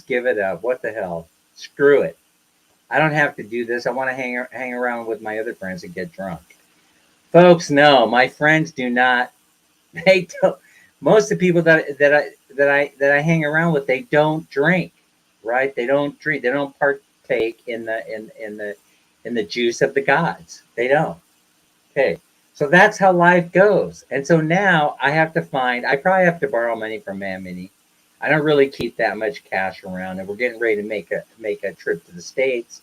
give it up. What the hell? Screw it. I don't have to do this. I want to hang around with my other friends and get drunk. Folks, no, my friends do not. They don't. Most of the people that I hang around with, they don't drink, right? They don't drink. They don't partake in the juice of the gods. They don't. Okay. So that's how life goes. And so now I probably have to borrow money from Mammy. I don't really keep that much cash around, and we're getting ready to make a trip to the States.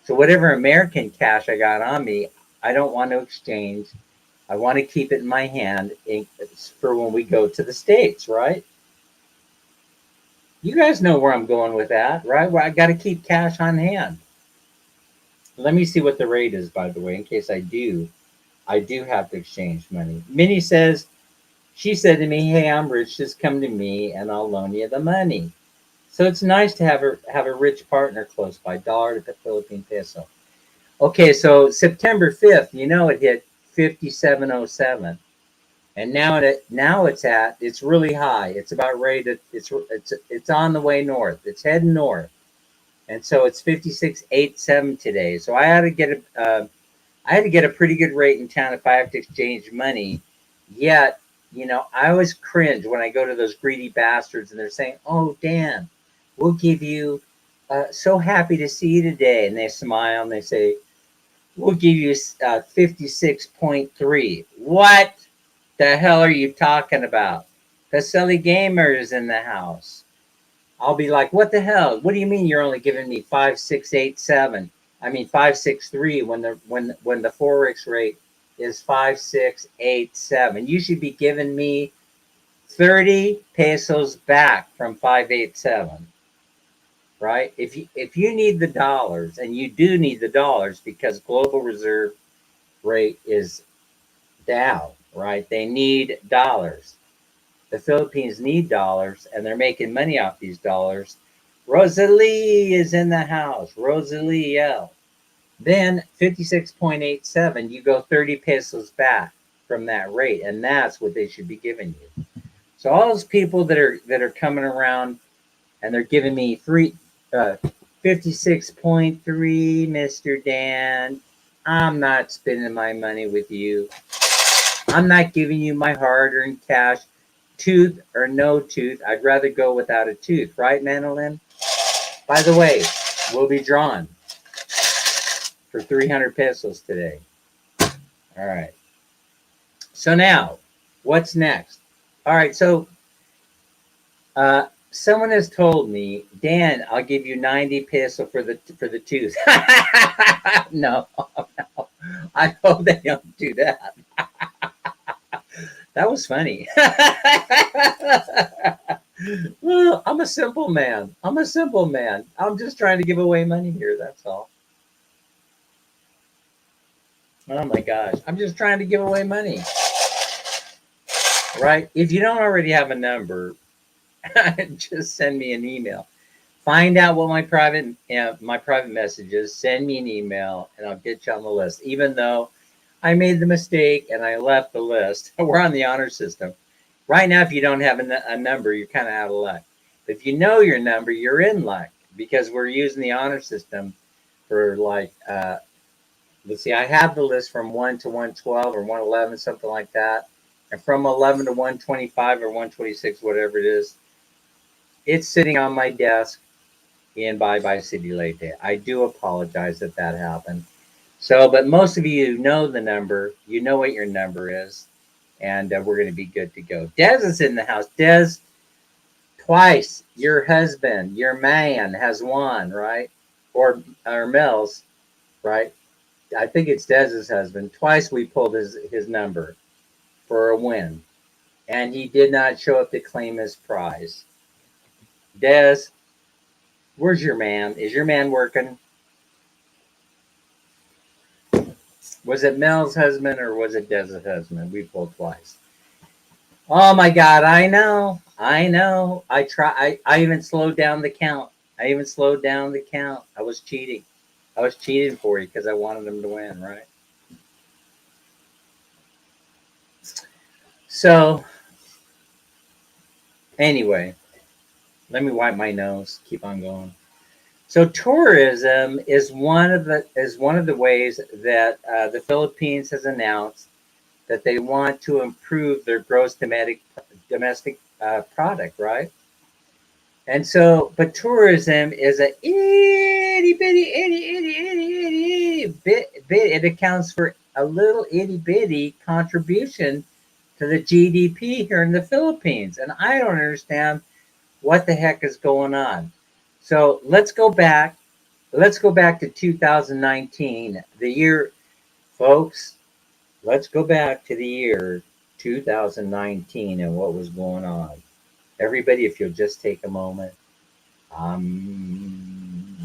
So whatever American cash I got on me, I don't want to exchange. I want to keep it in my hand for when we go to the States, right? You guys know where I'm going with that, right? Well, I got to keep cash on hand. Let me see what the rate is, by the way, in case I do have to exchange money. Minnie says, she said to me, "Hey, I'm rich. Just come to me and I'll loan you the money." So it's nice to have a rich partner close by. Dollar to the Philippine peso. Okay, so September 5th, it hit 5707, and now it's really high. It's about ready to it's on the way north. It's heading north, and so it's 5687 today. So I had to get a pretty good rate in town if I have to exchange money. Yet, I always cringe when I go to those greedy bastards and they're saying, "Oh, Dan, we'll give you, so happy to see you today." And they smile and they say, "We'll give you 56.3. What the hell are you talking about? Caselli Gamer is in the house. I'll be like, "What the hell? What do you mean you're only giving me 5687? I mean 563 when the forex rate is 5687. You should be giving me 30 pesos back from 587, right? If you need the dollars, and you do need the dollars because global reserve rate is down, right? They need dollars. The Philippines need dollars, and they're making money off these dollars. Rosalie is in the house. Rosalie L. Then 56.87, you go 30 pesos back from that rate, and that's what they should be giving you. So all those people that are coming around and they're giving me 56.3, Mr. Dan. I'm not spending my money with you. I'm not giving you my hard-earned cash, tooth or no tooth. I'd rather go without a tooth, right, Manolin? By the way, we'll be drawn for 300 pesos today. All right. So now, what's next? All right. So someone has told me, "Dan, I'll give you 90 peso for the tooth." No, no. I hope they don't do that. That was funny. Well, I'm a simple man. I'm a simple man. I'm just trying to give away money here. That's all. Oh my gosh. I'm just trying to give away money. right? If you don't already have a number, just send me an email. Find out what my private message is. Send me an email, and I'll get you on the list. Even though I made the mistake and I left the list, we're on the honor system right now. If you don't have a number, you're kind of out of luck. But if you know your number, you're in luck because we're using the honor system for like. Let's see. I have the list from 1 to 112 or 111, something like that, and from 11 to 125 or 126, whatever it is. It's sitting on my desk in Bye Bye City Late. I do apologize that that happened. So, but most of you know the number. You know what your number is, and we're going to be good to go. Des is in the house. Des, twice your husband, your man, has won, right? Or Mel's, right? I think it's Dez's husband. Twice we pulled his number for a win, and he did not show up to claim his prize. Des, where's your man? Is your man working? Was it Mel's husband or was it Dez's husband? We pulled twice. Oh my God, I know. I know. I even slowed down the count. I even slowed down the count. I was cheating. I was cheating for you because I wanted him to win, right? So anyway, let me wipe my nose. Keep on going. So tourism is one of the ways that the Philippines has announced that they want to improve their gross domestic product, right? And so, but tourism is a itty bitty, itty bit. It accounts for a little itty bitty contribution to the GDP here in the Philippines, and I don't understand what the heck is going on. So let's go back. Let's go back to 2019, the year, folks. Let's go back to the year 2019 and what was going on. Everybody, if you'll just take a moment. Um,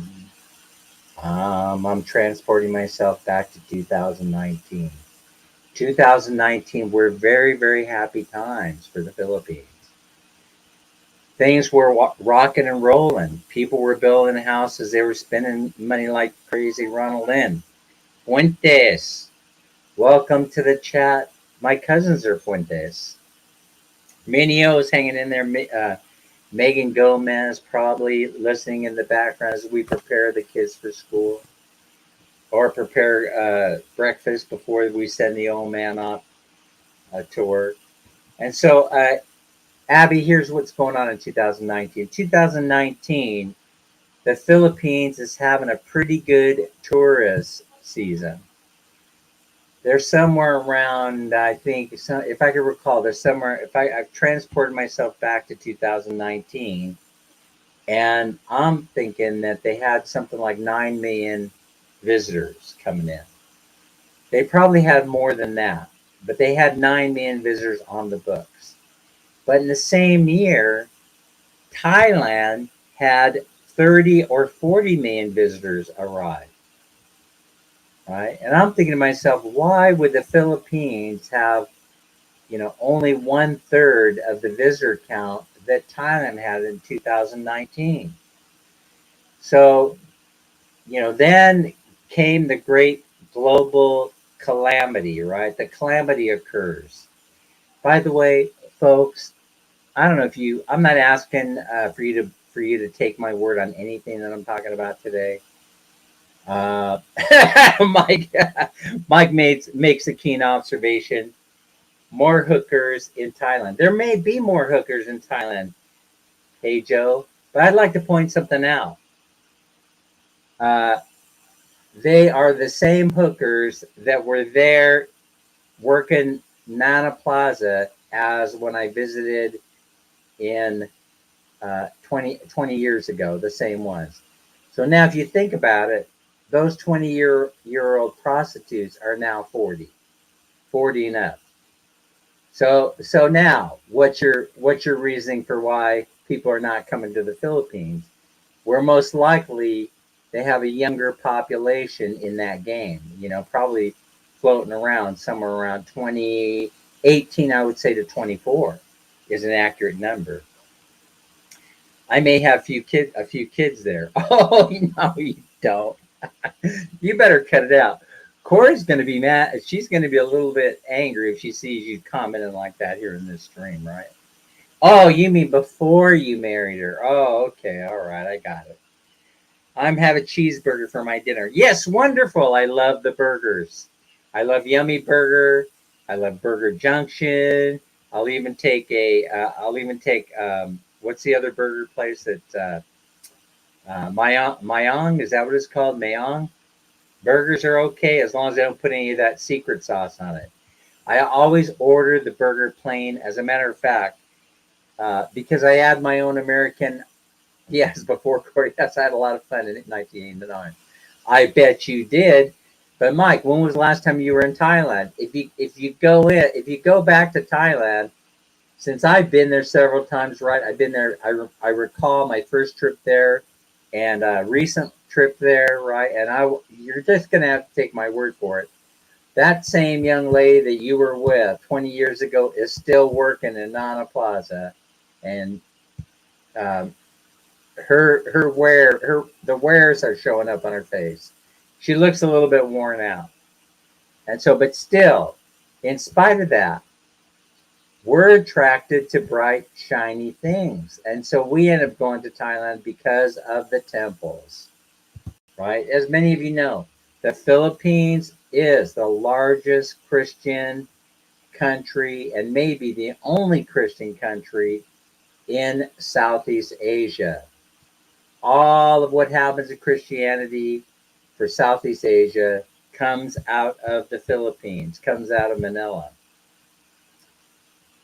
I'm transporting myself back to 2019. 2019 were very, very happy times for the Philippines. Things were rocking and rolling. People were building houses. They were spending money like crazy. Ronald Lynn. Fuentes. Welcome to the chat. My cousins are Fuentes. Minio is hanging in there. Megan Gomez probably listening in the background as we prepare the kids for school or prepare breakfast before we send the old man off to work. And so, Abby, here's what's going on in 2019. 2019, the Philippines is having a pretty good tourist season. There's somewhere around, I think, if I could recall, there's somewhere, I've transported myself back to 2019, and I'm thinking that they had something like 9 million visitors coming in. They probably had more than that, but they had 9 million visitors on the books. But in the same year, Thailand had 30 or 40 million visitors arrive. Right? And I'm thinking to myself, why would the Philippines have, only 1/3 of the visitor count that Thailand had in 2019? So, then came the great global calamity, right? The calamity occurs. By the way, folks, I don't know if I'm not asking for you to take my word on anything that I'm talking about today. Uh, Mike, Mike makes a keen observation. More hookers in Thailand. There may be more hookers in Thailand. Hey Joe, but I'd like to point something out. Uh, they are the same hookers that were there working Nana Plaza as when I visited in 20 years ago, the same ones. So now, if you think about it, those 20-year old prostitutes are now 40 and up. So now, what's your reasoning for why people are not coming to the Philippines? Where most likely they have a younger population in that game. Probably floating around somewhere around 28 18, I would say, to 24 is an accurate number. I may have a few kids there. Oh, no, you don't. You better cut it out. Corey's going to be mad. She's going to be a little bit angry if she sees you commenting like that here in this stream, right? Oh, you mean before you married her? Oh, okay. All right. I got it. I'm having cheeseburger for my dinner. Yes, wonderful. I love the burgers. I love Yummy Burger. I love Burger Junction. I'll even take. What's the other burger place that? Mayong, is that what it's called? Mayong. Burgers are okay as long as they don't put any of that secret sauce on it. I always order the burger plain. As a matter of fact, because I add my own American. Yes, before Corey. Yes, I had a lot of fun in 1989. I bet you did. But Mike, when was the last time you were in Thailand? If you go back to Thailand, since I've been there several times, right? I've been there. I recall my first trip there, and a recent trip there, right? And you're just gonna have to take my word for it. That same young lady that you were with 20 years ago is still working in Nana Plaza, and um, the wears are showing up on her face. She looks a little bit worn out, and so, but still, in spite of that, we're attracted to bright, shiny things. And so we end up going to Thailand because of the temples, right? As many of you know, the Philippines is the largest Christian country and maybe the only Christian country in Southeast Asia. All of what happens in Christianity for Southeast Asia comes out of the Philippines, comes out of Manila.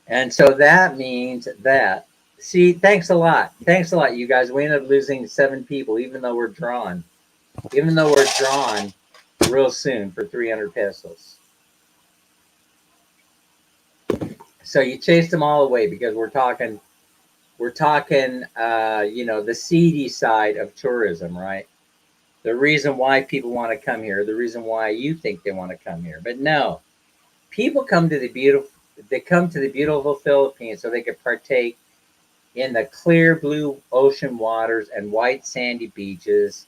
And so that means that, see, thanks a lot. Thanks a lot, you guys. We ended up losing 7 people, even though we're drawn. Even though we're drawn real soon for 300 pesos. So you chased them all away because we're talking, the seedy side of tourism, right? The reason why people want to come here, the reason why you think they want to come here. But no, people come to the beautiful Philippines so they could partake in the clear blue ocean waters and white sandy beaches.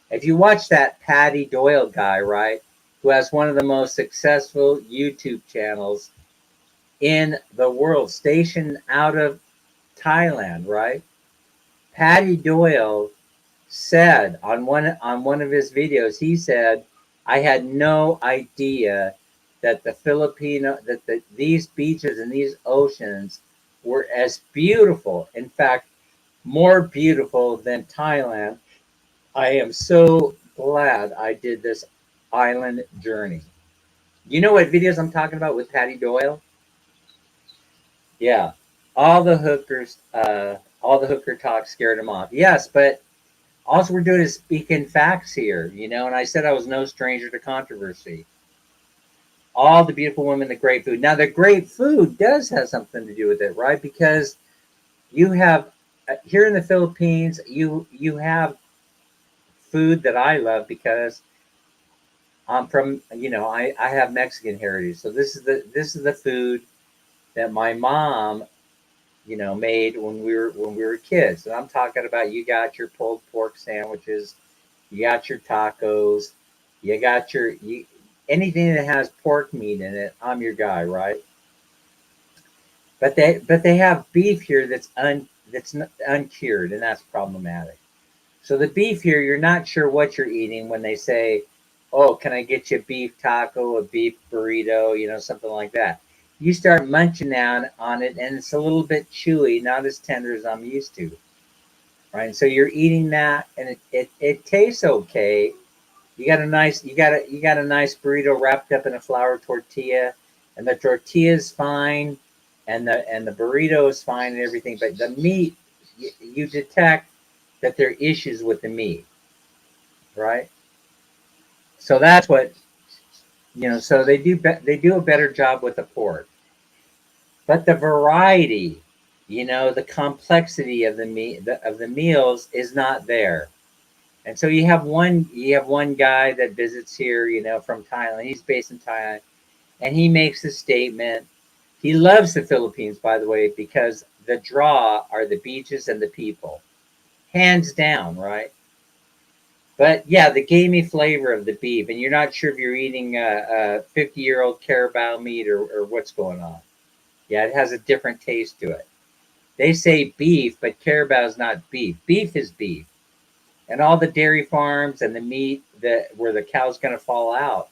If you watch that Patty Doyle guy, right, who has one of the most successful YouTube channels in the world, stationed out of Thailand, right? Patty Doyle said on one of his videos, he said, "I had no idea that these beaches and these oceans were as beautiful. In fact, more beautiful than Thailand. I am so glad I did this island journey." You know what videos I'm talking about with Patty Doyle? Yeah, all the hooker talk scared him off. Yes, but all we're doing is speaking facts here, And I said I was no stranger to controversy. All the beautiful women, the great food. Now, the great food does have something to do with it, right? Because you have here in the Philippines, you have food that I love because I'm from, I have Mexican heritage. So this is the food that my mom, made when we were kids. And I'm talking about, you got your pulled pork sandwiches, you got your tacos, you got anything that has pork meat in it. I'm your guy, right? But they have beef here that's uncured, and that's problematic. So the beef here, you're not sure what you're eating when they say, "Oh, can I get you a beef taco, a beef burrito, something like that." You start munching down on it, and it's a little bit chewy, not as tender as I'm used to, right? So you're eating that, and it tastes okay. You got a nice burrito wrapped up in a flour tortilla, and the tortilla is fine, and the burrito is fine and everything, but the meat, you detect that there are issues with the meat, right? So that's what So they do a better job with the pork, but the variety, the complexity of the meat of the meals is not there. And so you have one guy that visits here, from Thailand. He's based in Thailand, and he makes a statement. He loves the Philippines, by the way, because the draw are the beaches and the people, hands down, right? But yeah, the gamey flavor of the beef, and you're not sure if you're eating a 50-year-old carabao meat or what's going on. Yeah, it has a different taste to it. They say beef, but carabao is not beef. Beef is beef. And all the dairy farms and the meat that where the cow's going to fall out,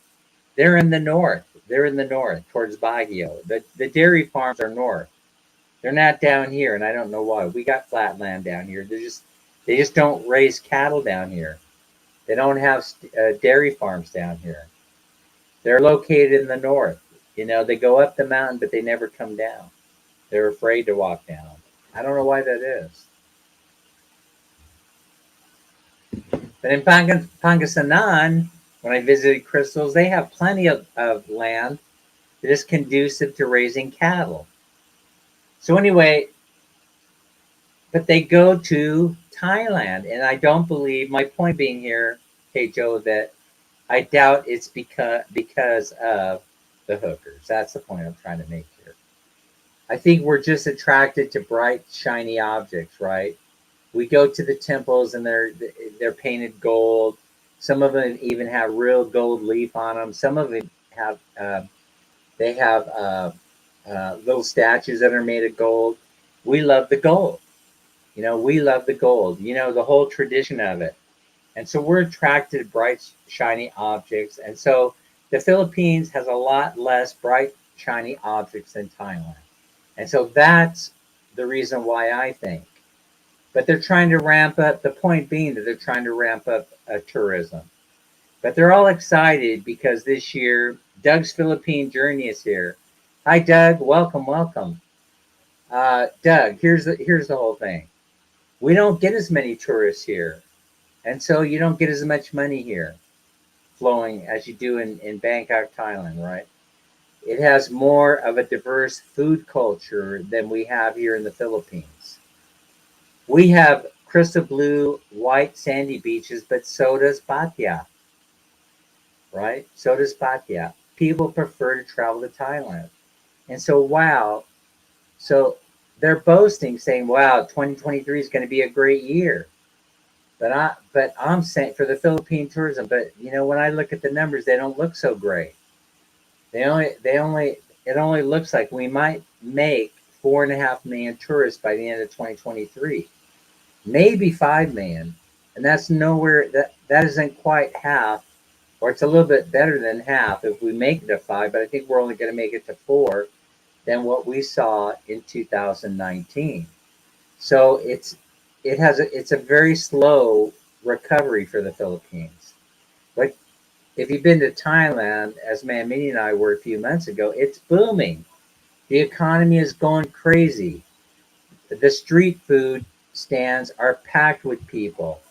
they're in the north. They're in the north towards Baguio. The dairy farms are north. They're not down here, and I don't know why. We got flat land down here. They just don't raise cattle down here. They don't have dairy farms down here. They're located in the north. You know, they go up the mountain, but they never come down. They're afraid to walk down. I don't know why that is. But in Pangasinan, when I visited Crystals, they have plenty of land that is conducive to raising cattle. So anyway, but they go to Thailand, and I don't believe. My point being here, hey Joe, that I doubt it's because of the hookers. That's the point I'm trying to make here. I think we're just attracted to bright, shiny objects, right? We go to the temples and they're painted gold. Some of them even have real gold leaf on them. Some of them have they have little statues that are made of gold. We love the gold. You know, we love the gold. You know, the whole tradition of it. And so we're attracted to bright, shiny objects. And so the Philippines has a lot less bright, shiny objects than Thailand. And so that's the reason why I think. But they're trying to ramp up, the point being that they're trying to ramp up tourism. But they're all excited because this year, Doug's Philippine Journey is here. Hi, Doug. Welcome, welcome. Doug, here's the whole thing. We don't get as many tourists here. And so you don't get as much money here flowing as you do in Bangkok, Thailand, right? It has more of a diverse food culture than we have here in the Philippines. We have crystal blue, white, sandy beaches, but so does Pattaya, right? So does Pattaya. People prefer to travel to Thailand. And so, wow. So they're boasting, saying, wow, 2023 is going to be a great year. But I'm saying for the Philippine tourism, but you know, when I look at the numbers, they don't look so great. It only looks like we might make 4.5 million tourists by the end of 2023, maybe 5 million, and that's nowhere that isn't quite half, or it's a little bit better than half if we make it to five. But I think we're only going to make it to four than what we saw in 2019. So it's a very slow recovery for the Philippines. But if you've been to Thailand, as Mamini and I were a few months ago, it's booming. The economy is going crazy. The street food stands are packed with people.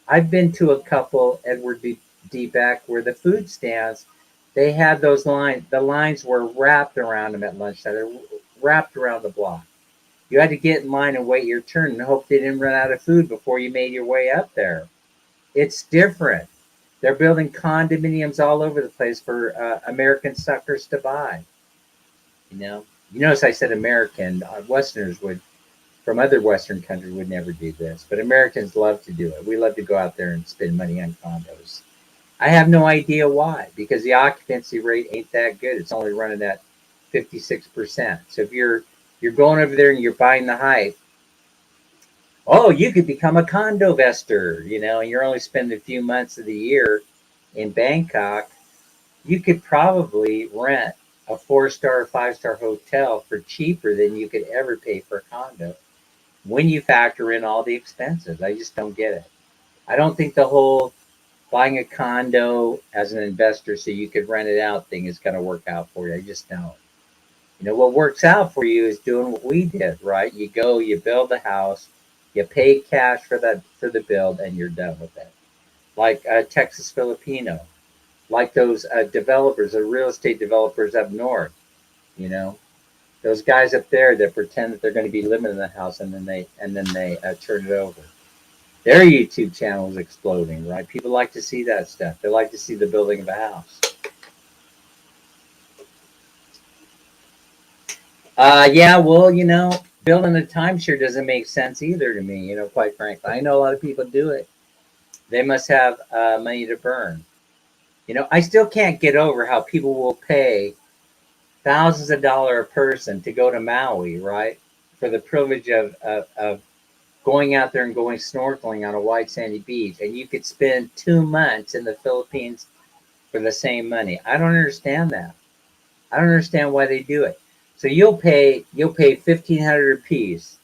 I've been to a couple, Edward D. Beck, where the food stands, they had those lines. The lines were wrapped around them at lunchtime. They're wrapped around the block. You had to get in line and wait your turn and hope they didn't run out of food before you made your way up there. It's different. They're building condominiums all over the place for American suckers to buy. You notice I said American. Westerners would, from other Western countries, would never do this, but Americans love to do it. We love to go out there and spend money on condos. I have no idea why, because the occupancy rate ain't that good. It's only running at 56%. So if you're going over there and you're buying the hype, oh, you could become a condo investor, and you're only spending a few months of the year in Bangkok. You could probably rent a 4-star or 5-star hotel for cheaper than you could ever pay for a condo when you factor in all the expenses. I just don't get it. I don't think the whole buying a condo as an investor so you could rent it out thing is going to work out for you. I just don't. What works out for you is doing what we did, right? You go, you build the house, you pay cash for the build, and you're done with it. Like Texas Filipino, like those developers, the real estate developers up north. You know, those guys up there that pretend that they're going to be living in the house and then they turn it over. Their YouTube channel is exploding, right? People like to see that stuff. They like to see the building of a house. Yeah, well, building a timeshare doesn't make sense either to me, quite frankly. I know a lot of people do it. They must have money to burn. I still can't get over how people will pay thousands of dollars a person to go to Maui, right? For the privilege of going out there and going snorkeling on a white sandy beach. And you could spend 2 months in the Philippines for the same money. I don't understand that. I don't understand why they do it. So you'll pay 1,500 apiece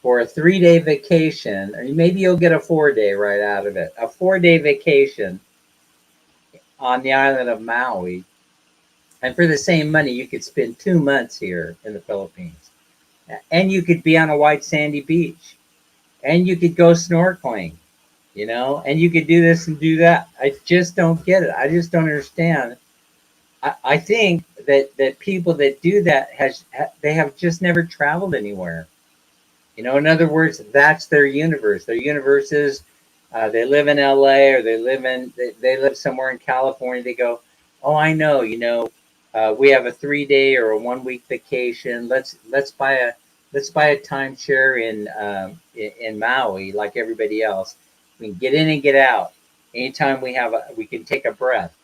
for a 3-day vacation, or maybe you'll get a 4-day right out of it. A 4-day vacation on the island of Maui, and for the same money, you could spend 2 months here in the Philippines, and you could be on a white sandy beach, and you could go snorkeling, and you could do this and do that. I just don't get it. I just don't understand. I think that people that do that they have just never traveled anywhere. In other words, that's their universe. Their universe is they live in LA, or they live somewhere in California. They go, oh, I know. We have a 3-day or a 1-week vacation. Let's buy a timeshare in Maui like everybody else. We can get in and get out anytime we can take a breath.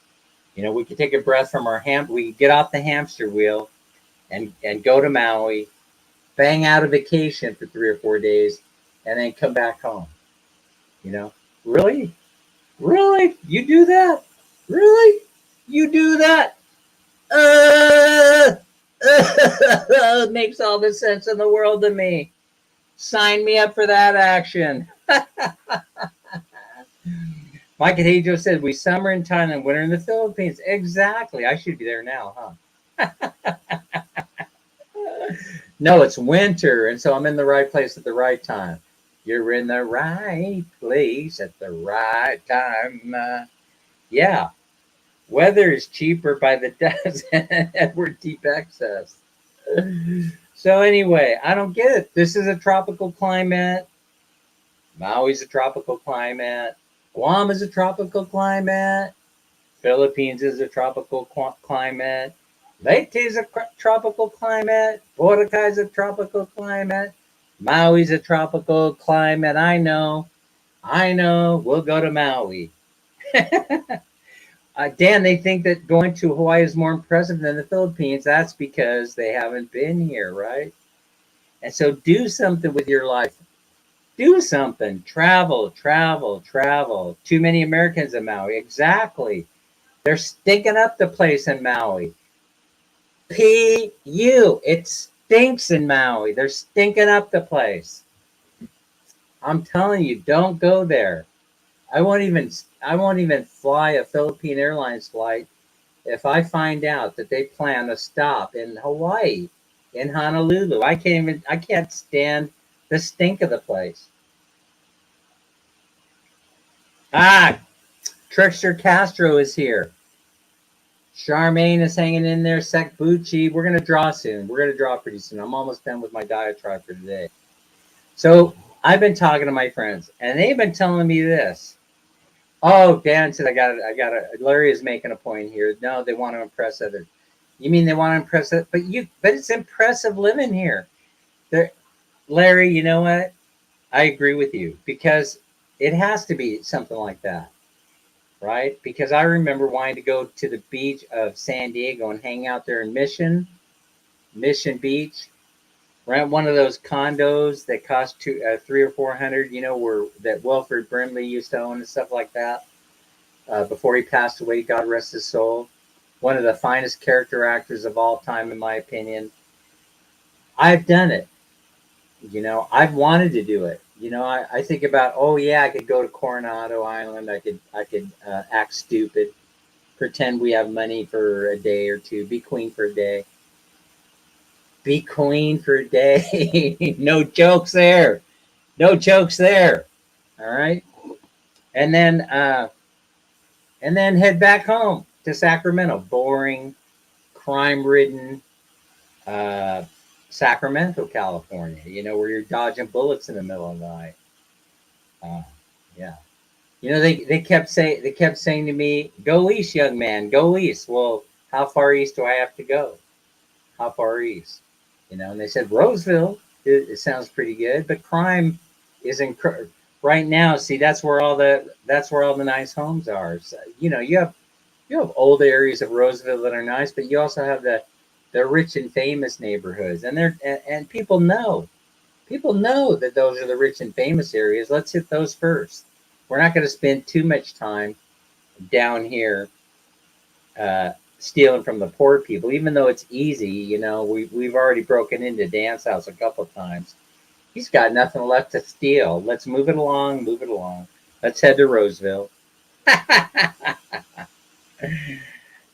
We can take a breath from we can get off the hamster wheel and go to Maui, bang out a vacation for 3 or 4 days, and then come back home. You know, really, really, you do that? Really, you do that? It makes all the sense in the world to me. Sign me up for that action. Mike Hajo said, we summer in Thailand, winter in the Philippines. Exactly. I should be there now, huh? No, it's winter, and so I'm in the right place at the right time. You're in the right place at the right time. Yeah, weather is cheaper by the dozen. Edward T. Beck says. So anyway, I don't get it. This is a tropical climate. Maui's a tropical climate. Guam is a tropical climate. Philippines is a tropical climate. Leyte is a tropical climate. Boracay is a tropical climate. Maui's a tropical climate. I know. We'll go to Maui. Dan, they think that going to Hawaii is more impressive than the Philippines. That's because they haven't been here, right? And so do something with your life. Do something. Travel, travel, travel. Too many Americans in Maui. Exactly. They're stinking up the place in Maui. P.U. It stinks in Maui. They're stinking up the place. I'm telling you, don't go there. I won't even fly a Philippine Airlines flight if I find out that they plan a stop in Hawaii, in Honolulu. I can't stand the stink of the place. Trickster Castro is here. Charmaine is hanging in there. Sekbuchi. We're going to draw soon. We're going to draw pretty soon. I'm almost done with my diatribe for today. So I've been talking to my friends, and they've been telling me this. Oh, Dan said, I got it. Larry is making a point here. No, they want to impress others. You mean they want to impress it? But it's impressive living here. Larry, you know what? I agree with you, because it has to be something like that. Right? Because I remember wanting to go to the beach of San Diego and hang out there in Mission Beach, rent one of those condos that cost 300 or 400, where that Wilford Brimley used to own and stuff like that. Before he passed away, God rest his soul. One of the finest character actors of all time, in my opinion. I've done it. I've wanted to do it. I think about, oh yeah, I could go to Coronado Island. I could act stupid, pretend we have money for a day or two, be queen for a day. Be queen for a day. No jokes there. No jokes there. All right. And then head back home to Sacramento. Boring, crime-ridden Sacramento, California. Where you're dodging bullets in the middle of the night. Yeah. They kept saying to me, "Go east, young man. Go east." Well, how far east do I have to go? How far east? And they said Roseville, it sounds pretty good, but crime is right now. See, that's where all the nice homes are. So, you have old areas of Roseville that are nice, but you also have the rich and famous neighborhoods, and people know that those are the rich and famous areas. Let's hit those first. We're not going to spend too much time down here stealing from the poor people, even though it's easy. We've already broken into Dan's house a couple of times. He's got nothing left to steal. Let's move it along. Move it along. Let's head to Roseville.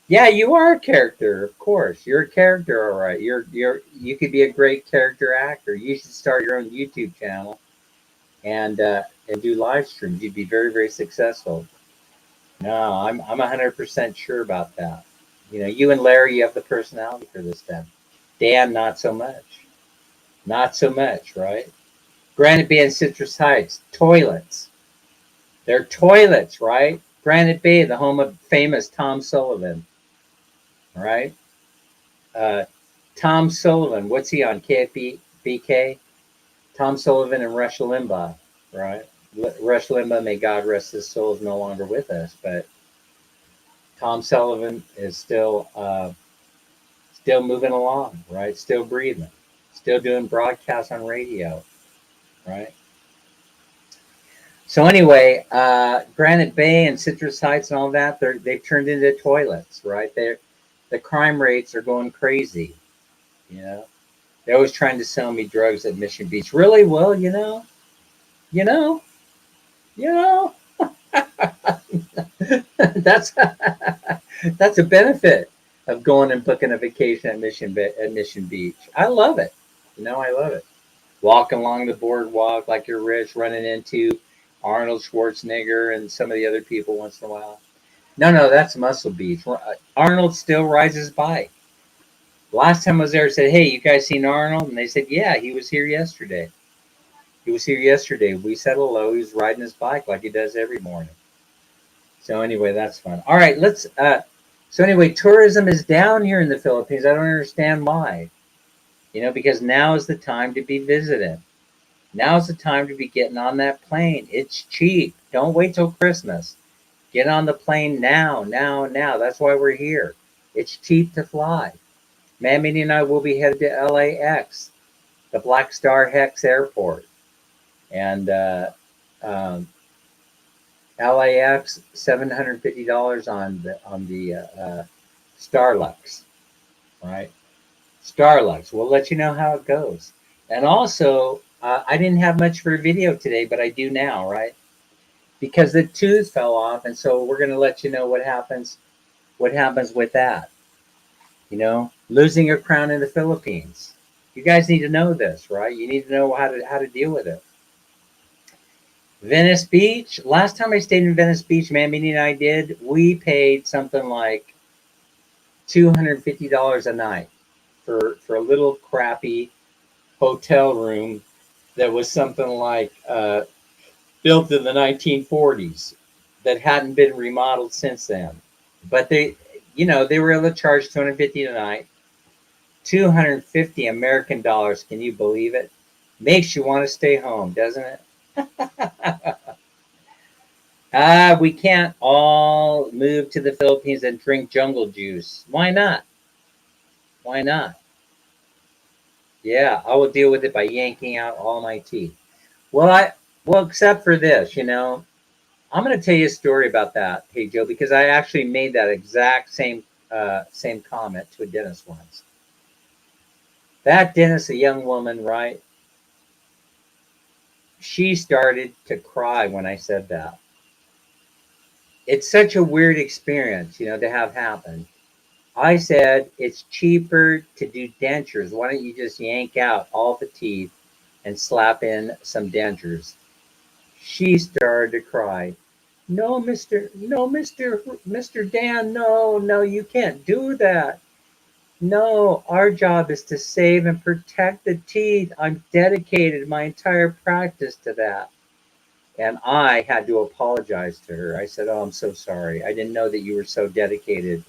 Yeah, you are a character, of course. You're a character, all right. You could be a great character actor. You should start your own YouTube channel and do live streams. You'd be very, very successful. No, I'm 100% sure about that. You and Larry, you have the personality for this stuff. Dan, not so much. Not so much, right? Granite Bay and Citrus Heights, toilets. They're toilets, right? Granite Bay, the home of famous Tom Sullivan, right? Uh, Tom Sullivan, what's he on? KFBK? Tom Sullivan and Rush Limbaugh, right? Rush Limbaugh, may God rest his soul, is no longer with us, but Tom Sullivan is still moving along, right? Still breathing, still doing broadcasts on radio, right? So anyway, Granite Bay and Citrus Heights and all that, they've turned into toilets, right? The crime rates are going crazy. You know, they're always trying to sell me drugs at Mission Beach. Really? Well, you know, you know, that's that's a benefit of going and booking a vacation at Mission Beach. I love it. I love it. Walking along the boardwalk like you're rich, running into Arnold Schwarzenegger and some of the other people once in a while. No, no, that's Muscle Beach. Arnold still rides his bike. Last time I was there, I said, "Hey, you guys seen Arnold?" And they said, "Yeah, he was here yesterday. He was here yesterday." We said hello. He was riding his bike like he does every morning. So anyway, that's fun. All right, let's. So anyway, tourism is down here in the Philippines. I don't understand why. Because now is the time to be visiting. Now's the time to be getting on that plane. It's cheap. Don't wait till Christmas. Get on the plane now, now, now. That's why we're here. It's cheap to fly. Mammy and I will be headed to LAX, the Black Star Hex Airport, and LAX $750 on the Starlux, right? Starlux. We'll let you know how it goes. And also, I didn't have much for a video today, but I do now, right? Because the tooth fell off, and so we're going to let you know what happens. What happens with that? Losing your crown in the Philippines. You guys need to know this, right? You need to know how to deal with it. Venice Beach. Last time I stayed in Venice Beach, Mammy and I did. We paid something like $250 a night for a little crappy hotel room that was something like built in the 1940s that hadn't been remodeled since then. But they were able to charge $250 a night, 250 American dollars. Can you believe it? Makes you want to stay home, doesn't it? We can't all move to the Philippines and drink jungle juice. Why not? Why not? Yeah, I will deal with it by yanking out all my teeth. Well, except for this, I'm going to tell you a story about that, hey Joe, because I actually made that exact same comment to a dentist once. That dentist, a young woman, right? She started to cry when I said that. It's such a weird experience, to have happen. I said it's cheaper to do dentures. Why don't you just yank out all the teeth and slap in some dentures? She started to cry. No, Mr. Dan, no, no, you can't do that. No, our job is to save and protect the teeth. I'm dedicated my entire practice to that. And I had to apologize to her. I said, "Oh, I'm so sorry. I didn't know that you were so dedicated.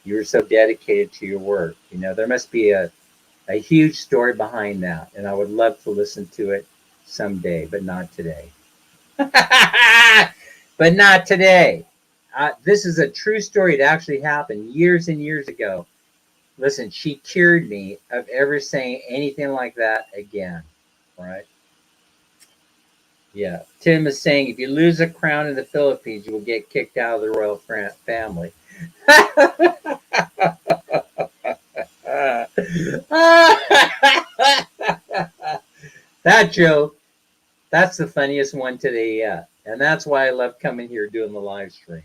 You were so dedicated to your work. There must be a a huge story behind that, and I would love to listen to it someday, but not today. But not today. This is a true story. It actually happened years and years ago. Listen, she cured me of ever saying anything like that again. Right? Yeah. Tim is saying if you lose a crown in the Philippines, you will get kicked out of the royal family. That joke, that's the funniest one today yet. And that's why I love coming here doing the live stream.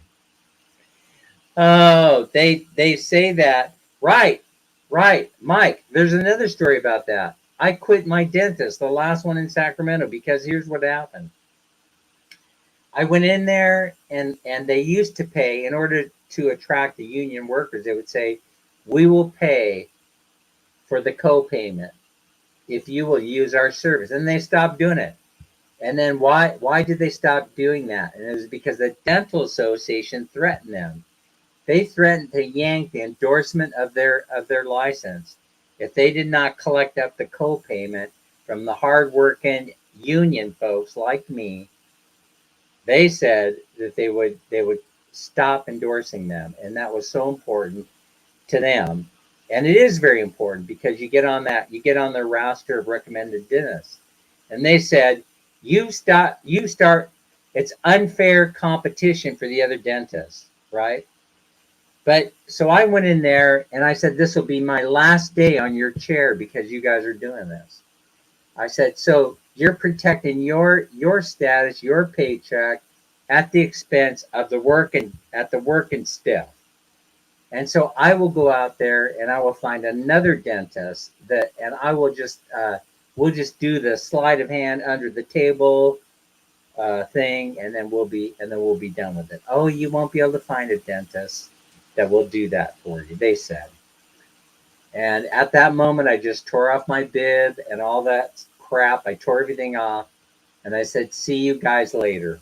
Oh, they say that. Right, right. Mike, there's another story about that. I quit my dentist, the last one in Sacramento, because here's what happened. I went in there and they used to pay in order to attract the union workers. They would say, we will pay for the co-payment if you will use our service. And they stopped doing it. And then why did they stop doing that? And it was because the dental association threatened them. They threatened to yank the endorsement of their license if they did not collect up the co-payment from the hardworking union folks like me. They said that they would stop endorsing them, and that was so important to them. And it is very important because you get on their roster of recommended dentists. And they said, you start, it's unfair competition for the other dentists, right? But so I went in there and I said, this will be my last day on your chair because you guys are doing this. I said, so you're protecting your status, your paycheck at the expense of the working staff. And so I will go out there and I will find another dentist and I will just we'll just do the sleight of hand under the table thing, and then we'll be done with it. Oh, you won't be able to find a dentist that will do that for you, they said. And at that moment, I just tore off my bib and all that crap. I tore everything off, and I said, "See you guys later."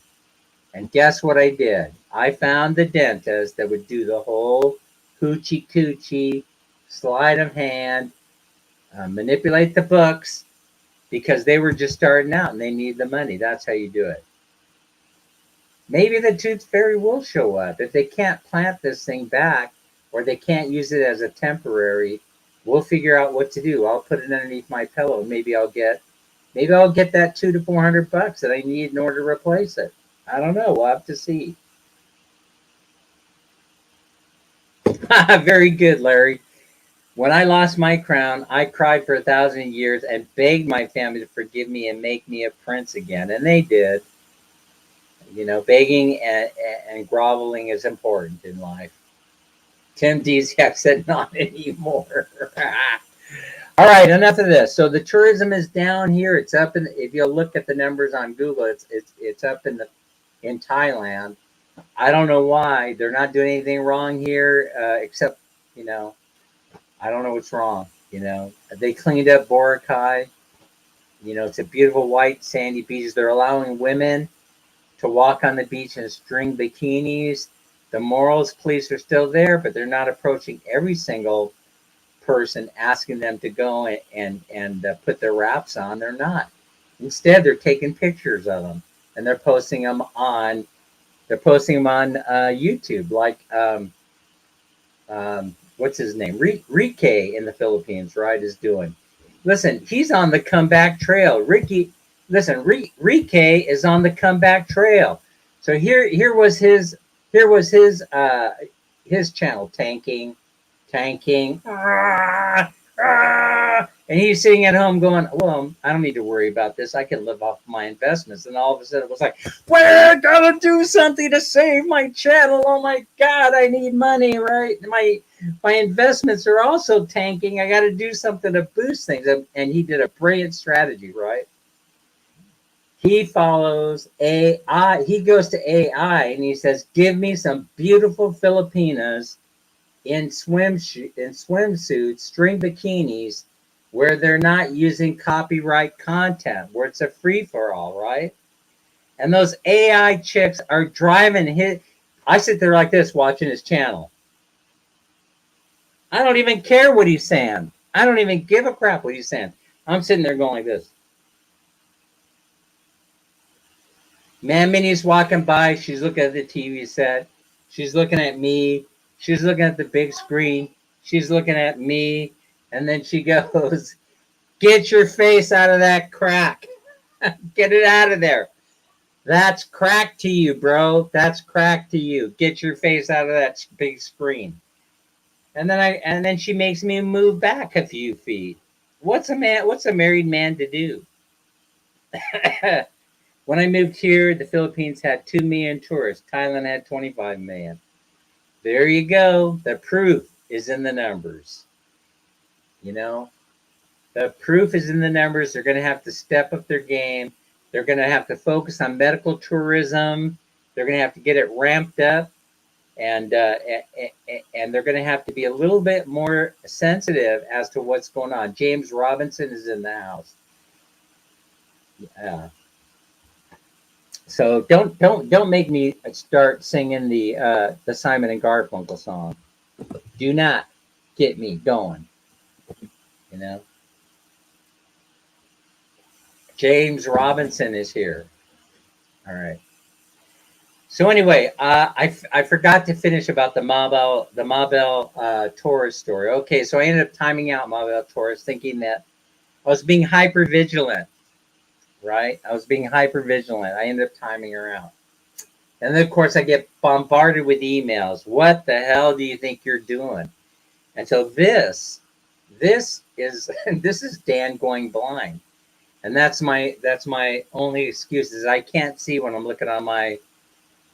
And guess what I did? I found the dentist that would do the whole hoochie coochie, sleight of hand, manipulate the books, because they were just starting out and they need the money. That's how you do it. Maybe the tooth fairy will show up. If they can't plant this thing back or they can't use it as a temporary, we'll figure out what to do. I'll put it underneath my pillow. Maybe I'll get that $200 to $400 that I need in order to replace it. I don't know. We'll have to see. Very good, Larry. When I lost my crown, I cried for 1,000 years and begged my family to forgive me and make me a prince again. And they did. You know, begging and groveling is important in life. Tim Desiak said, not anymore. All right, enough of this. So the tourism is down here. It's up if you'll look at the numbers on Google, it's up in Thailand. I don't know why. They're not doing anything wrong here, except, I don't know what's wrong. They cleaned up Boracay. It's a beautiful white sandy beach. They're allowing women to walk on the beach in string bikinis. The morals police are still there, but they're not approaching every single person asking them to go and put their wraps on. They're not. Instead, they're taking pictures of them and they're posting them on YouTube, like what's his name? Rike in the Philippines, right, is doing. Listen, he's on the comeback trail. Rike is on the comeback trail. So here was his channel, tanking, and he's sitting at home going, well, I don't need to worry about this. I can live off my investments. And all of a sudden it was like, well, I gotta do something to save my channel. Oh my God, I need money, right? My investments are also tanking. I got to do something to boost things. And he did a brilliant strategy, right? He follows AI. He goes to AI and he says, give me some beautiful Filipinas in swimsuits, string bikinis, where they're not using copyright content, where it's a free-for-all, right? And those AI chicks are driving I sit there like this watching his channel. I don't even care what he's saying. I don't even give a crap what he's saying. I'm sitting there going like this. Man Minnie's walking by. She's looking at the TV set. She's looking at me. She's looking at the big screen. She's looking at me. And then she goes, "Get your face out of that crack. Get it out of there. That's crack to you, bro. That's crack to you. Get your face out of that big screen." And then she makes me move back a few feet. What's a married man to do? When I moved here, the Philippines had 2 million tourists. Thailand had 25 million. There you go. The proof is in the numbers. You know, the proof is in the numbers. They're going to have to step up their game. They're going to have to focus on medical tourism. They're going to have to get it ramped up, and and they're going to have to be a little bit more sensitive as to what's going on. James Robinson is in the house. So don't make me start singing the Simon and Garfunkel song. Do not get me going. You know, James Robinson is here. All right. So anyway, I forgot to finish about the Mabel Torres story. Okay, so I ended up timing out Mabel Torres, thinking that I was being hyper vigilant. Right, I was being hyper vigilant. I ended up timing her out, and then of course I get bombarded with emails. What the hell do you think you're doing? And so this is this is Dan going blind, and that's my only excuse is I can't see when I'm looking on my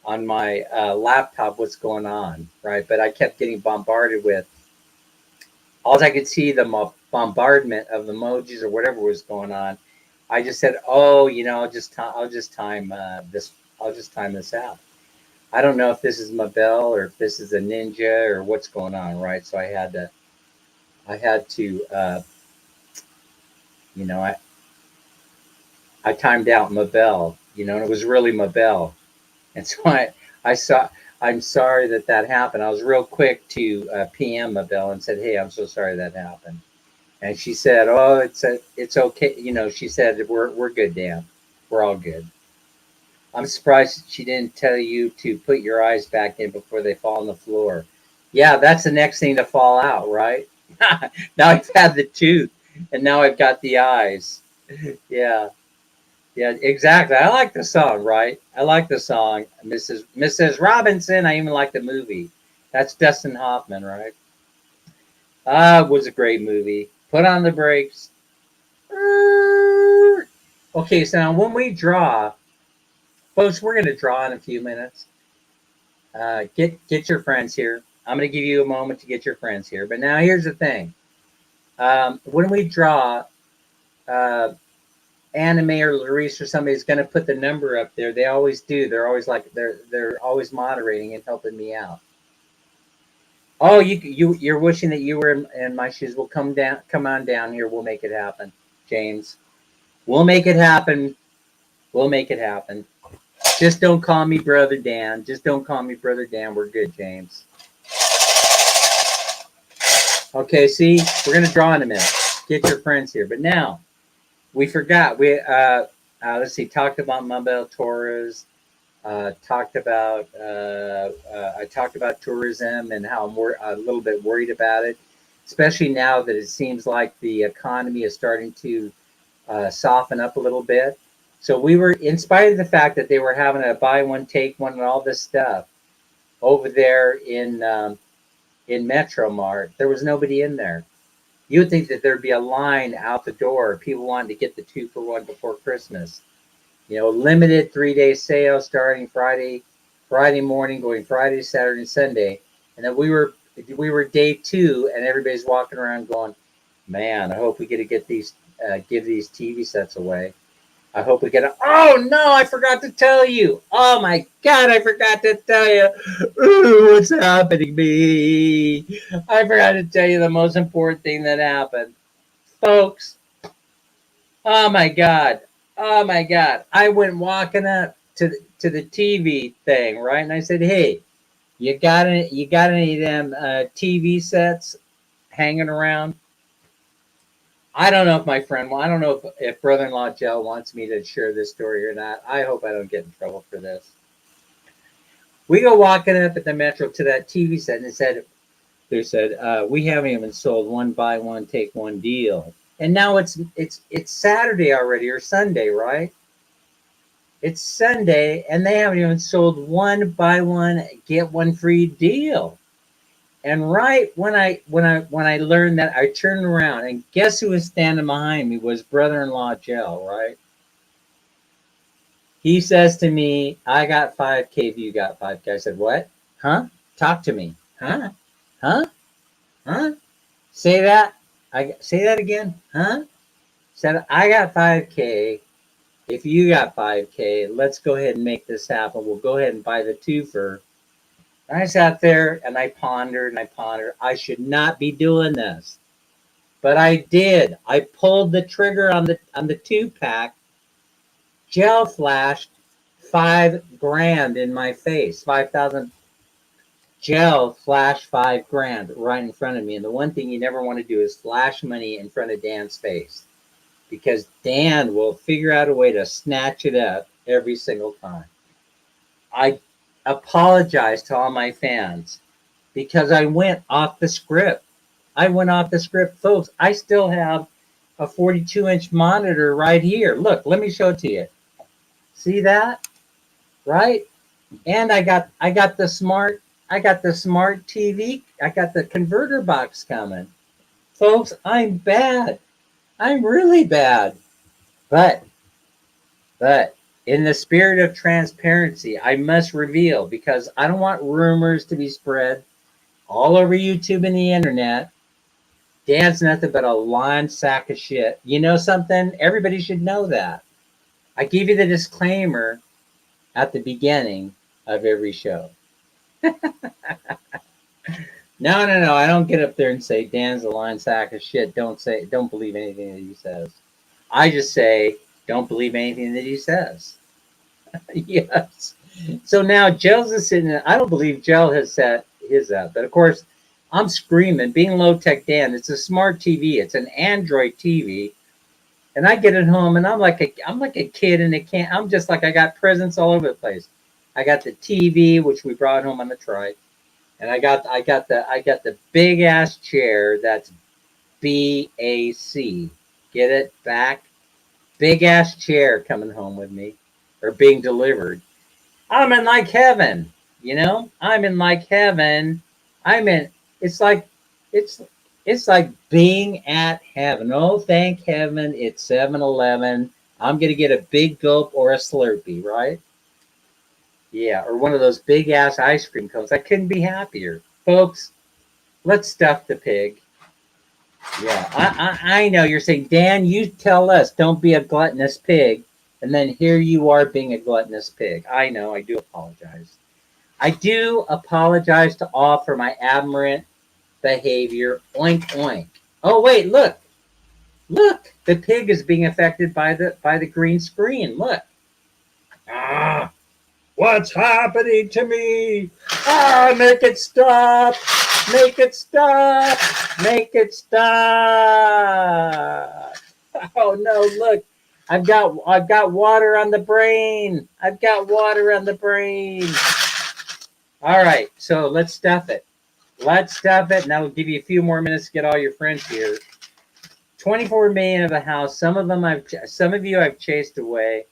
laptop what's going on, right? But I kept getting bombarded with all I could see the bombardment of emojis or whatever was going on. I just said, oh, I'll just time this. I'll just time this out. I don't know if this is Mabel or if this is a ninja or what's going on, right? So I had to, you know, I timed out Mabel, and it was really Mabel. And so I saw, I'm sorry that happened. I was real quick to PM Mabel and said, hey, I'm so sorry that happened. And she said, oh, it's okay. She said, we're good, Dan. We're all good. I'm surprised she didn't tell you to put your eyes back in before they fall on the floor. Yeah, that's the next thing to fall out, right? Now I've had the tooth, and now I've got the eyes. Yeah, yeah, exactly. I like the song, right? I like the song, Mrs. Robinson. I even like the movie. That's Dustin Hoffman, right? Ah, it was a great movie. Put on the brakes. Okay, so now when we draw, folks, we're going to draw in a few minutes. Get your friends here. I'm going to give you a moment to get your friends here. But now here's the thing. When we draw, Anime or Larice or somebody is going to put the number up there. They always do. They're always they're always moderating and helping me out. Oh, you're wishing that you were in my shoes. We'll come on down here. We'll make it happen, James. We'll make it happen. We'll make it happen. Just don't call me Brother Dan. Just don't call me Brother Dan. We're good, James. Okay, see, we're gonna draw in a minute. Get your friends here. But now, we forgot. Let's see. Talked about Mabel Torres. Talked about I talked about tourism and how I'm a little bit worried about it, especially now that it seems like the economy is starting to soften up a little bit. So we were, in spite of the fact that they were having a buy one take one and all this stuff over there in Metro Mart, there was nobody in there. You would think that there'd be a line out the door, people wanting to get the 2-for-1 before Christmas. Limited 3-day sale starting Friday morning, going Friday, Saturday, and Sunday. And then we were day 2, and everybody's walking around going, "Man, I hope we get to give these TV sets away. I hope we get a. Oh no, I forgot to tell you. Oh my God, I forgot to tell you. Ooh, what's happening to me? I forgot to tell you the most important thing that happened, folks. Oh my God. Oh my God. I went walking up to the TV thing, right? And I said, "Hey, you got any of them TV sets hanging around?" I don't know if my friend, I don't know if brother-in-law Joe wants me to share this story or not. I hope I don't get in trouble for this. We go walking up at the Metro to that TV set, and they said, we haven't even sold one buy one take one deal, and now it's Saturday already or Sunday, right? It's Sunday, and they haven't even sold one buy one get one free deal. And right when I learned that, I turned around, and guess who was standing behind me? Was brother-in-law Joe, right? He says to me, "I got 5K if you got 5K." I said, "What? Huh? Talk to me. Huh? Huh? Huh? Say that. I say that again. Huh?" Said, "I got 5K. If you got 5K, let's go ahead and make this happen. We'll go ahead and buy the twofer." And I sat there and I pondered and I pondered. I should not be doing this, but I did. I pulled the trigger on the 2 pack. Gel flashed 5 grand in my face. 5,000 gel flash 5 grand right in front of me. And the one thing you never want to do is flash money in front of Dan's face, because Dan will figure out a way to snatch it up every single time. I apologize to all my fans because I went off the script. I went off the script, folks. I still have a 42-inch monitor right here. Look, let me show it to you. See that? Right? And I got the smart TV. I got the converter box coming. Folks, I'm bad. I'm really bad. But but in the spirit of transparency, I must reveal, because I don't want rumors to be spread all over YouTube and the internet. Dan's nothing but a lying sack of shit. You know something? Everybody should know that. I give you the disclaimer at the beginning of every show. No, no, no. I don't get up there and say Dan's a lying sack of shit. Don't believe anything that he says. I just say, don't believe anything that he says. Yes. So now Gel's is sitting there. I don't believe Gel has set his up. But of course, I'm screaming, being low tech Dan. It's a smart TV. It's an Android TV. And I get it home and I'm like a kid in a can. I'm just like, I got presents all over the place. I got the TV, which we brought home on the trike. And I got the big ass chair that's BAC. Get it back? Big ass chair coming home with me, or being delivered. I'm in like heaven, you know? I'm in like heaven. I'm in it's like it's it's like being at heaven. Oh, thank heaven it's 7-Eleven. I'm gonna get a big gulp or a Slurpee, right? Yeah, or one of those big ass ice cream cones. I couldn't be happier. Folks, let's stuff the pig. Yeah, I know you're saying, Dan, you tell us, don't be a gluttonous pig. And then here you are being a gluttonous pig. I know, I do apologize. I do apologize to all for my aberrant behavior. Oink, oink. Oh, wait, look. Look, the pig is being affected by the green screen. Look. Ah, what's happening to me? Ah, make it stop. Make it stop. Make it stop. Oh no, look. I've got water on the brain. I've got water on the brain. All right, so let's stuff it. Let's stuff it, and I will give you a few more minutes to get all your friends here. 24 million of the house. Some of you I've chased away,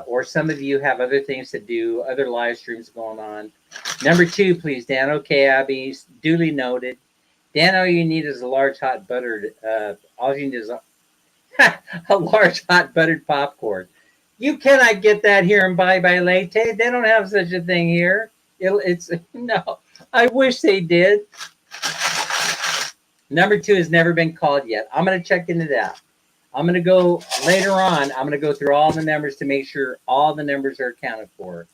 or some of you have other things to do, other live streams going on. Number 2, please, Dan. Okay, Abby, duly noted. Dan, all you need is a large hot buttered. All you need is a large hot buttered popcorn. You cannot get that here in Bye Bye Latte. They don't have such a thing here. It's no. I wish they did. Number 2 has never been called yet. I'm going to check into that. I'm going to go later on. I'm going to go through all the numbers to make sure all the numbers are accounted for.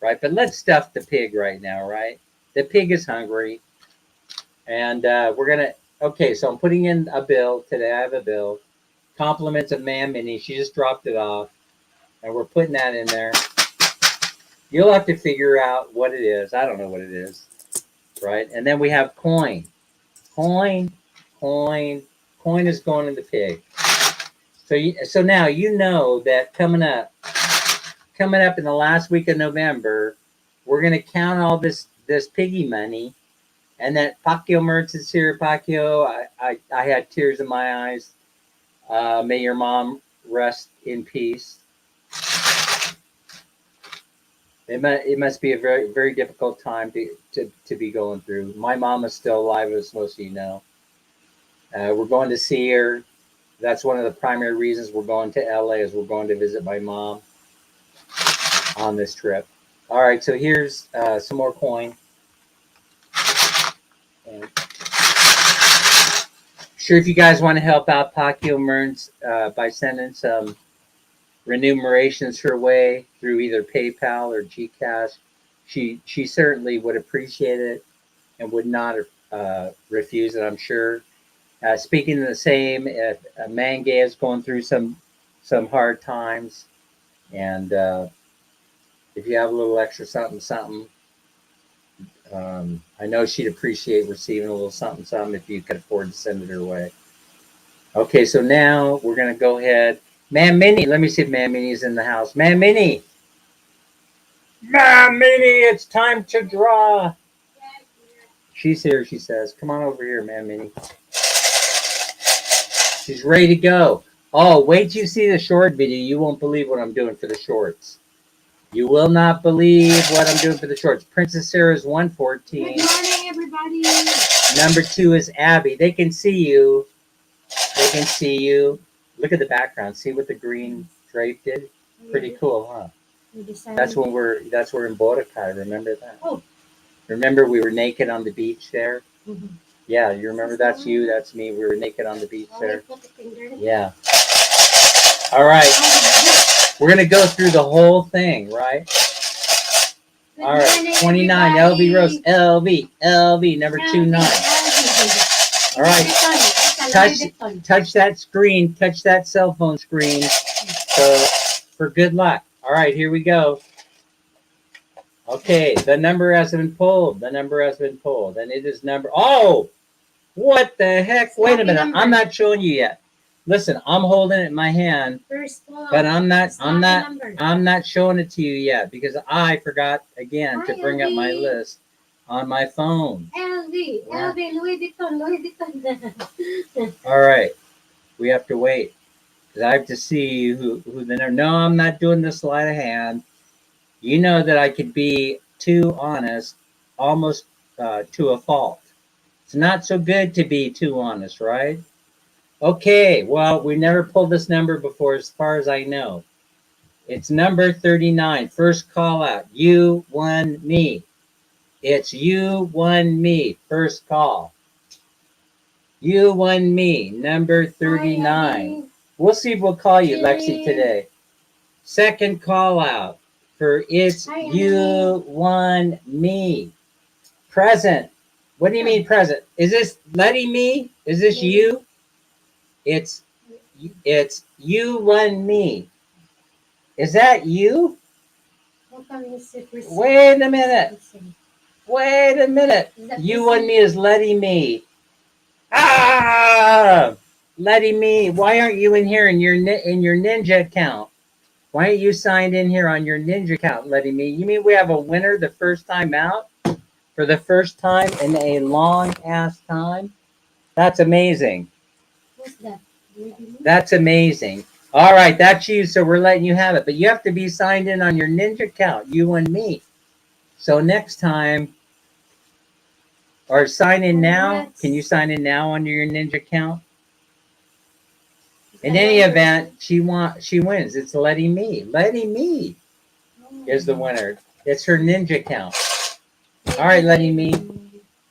Right? But let's stuff the pig right now, right? The pig is hungry. And we're going to, okay, so I'm putting in a bill today. I have a bill. Compliments of Man Minnie. She just dropped it off. And we're putting that in there. You'll have to figure out what it is. I don't know what it is. Right? And then we have coin. Coin. Coin. Coin is going in the pig. So now you know that coming up in the last week of November, we're gonna count all this piggy money, and that Pacquiao Mertz is here. Pacquiao, I had tears in my eyes. May your mom rest in peace. It must be a very very difficult time to be going through. My mom is still alive, as most of you know. We're going to see her. That's one of the primary reasons we're going to LA, is we're going to visit my mom on this trip. All right, so here's some more coin. And sure, if you guys want to help out Pacquiao Merns by sending some remunerations her way through either PayPal or Gcash, she certainly would appreciate it and would not refuse it, I'm sure. Speaking of the same, if Mangay is going through some hard times, and if you have a little extra something, I know she'd appreciate receiving a little something if you could afford to send it her way. Okay, so now we're gonna go ahead. Man Minnie, let me see if Man Minnie's in the house. Man Minnie, it's time to draw. She's here, she says. Come on over here, Man Minnie. She's ready to go. Oh, wait till you see the short video. You won't believe what I'm doing for the shorts. You will not believe what I'm doing for the shorts. Princess Sarah's 114. Good morning, everybody. Number 2 is Abby. They can see you. They can see you. Look at the background. See what the green drape did? Pretty cool, huh? That's when we're in Boracay. Remember that? Oh. Remember we were naked on the beach there? Mm-hmm. Yeah, you remember? That's you. That's me. We were naked on the beach there. Yeah. All right. We're going to go through the whole thing, right? Good all right. Morning, 29, everybody. LV Rose. LV, number 29. All right. Touch that screen. Touch that cell phone screen for good luck. All right, here we go. Okay, the number has been pulled. The number has been pulled. And it is number... Oh! What the heck? Wait a minute. Number. I'm not showing you yet. Listen, I'm holding it in my hand, but I'm not showing it to you yet because I forgot again to bring up my list on my phone. LV, Louis Vuitton. All right, we have to wait because I have to see who the number. No, I'm not doing the sleight of hand. You know that I could be too honest, almost to a fault. It's not so good to be too honest, right? Okay, well, we never pulled this number before as far as I know. It's number 39, first call out. You won me. It's you won me, first call. You won me, number 39. We'll see if we'll call you, Lexi, today. Second call out for it's you won me. Present. What do you mean present? Is this letting me? Is this you? It's you won me. Is that you? Wait a minute. Wait a minute. You won me is letting me. Ah! Letting me. Why aren't you in here in your Ninja account? Why aren't you signed in here on your Ninja account, letting me? You mean we have a winner the first time out? For the first time in a long ass time? That's amazing. What's that? That's amazing. All right, that's you, so we're letting you have it. But you have to be signed in on your Ninja account, you and me. So next time, or sign in now. Can you sign in now under your Ninja account? In any event, she wins. It's Letty Me. Letty Me is the winner. It's her Ninja account. All right, Letty Me.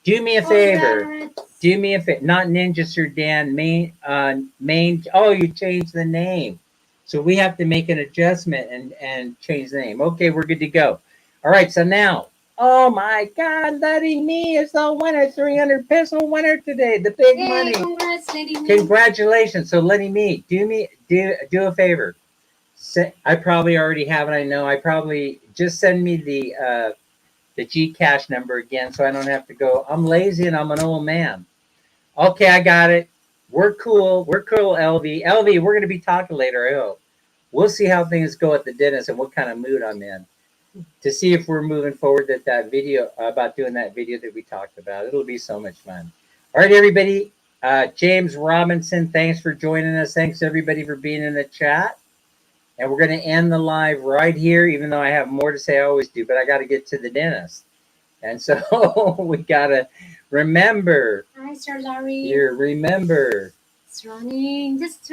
Do me a favor. Do me a favor. Not Ninja Sudan. Main. Oh, you changed the name. So we have to make an adjustment and change the name. Okay, we're good to go. All right, so now. Oh my God, Letty Me is the winner. 300 peso winner today. The big money. Congrats, Letty Me. Congratulations. So Letty Me, do a favor. I probably already have it. I know. I probably just send me the Gcash number again so I don't have to go. I'm lazy and I'm an old man. Okay, I got it. We're cool. We're cool, LV. LV, we're going to be talking later, I hope. We'll see how things go at the dentist and what kind of mood I'm in to see if we're moving forward with that video about doing that video that we talked about. It'll be so much fun. All right, everybody. James Robinson, thanks for joining us. Thanks, everybody, for being in the chat. And we're going to end the live right here, even though I have more to say. I always do, but I got to get to the dentist. And so we got to remember. Hi, Sir Larry. Here, remember. It's running. Just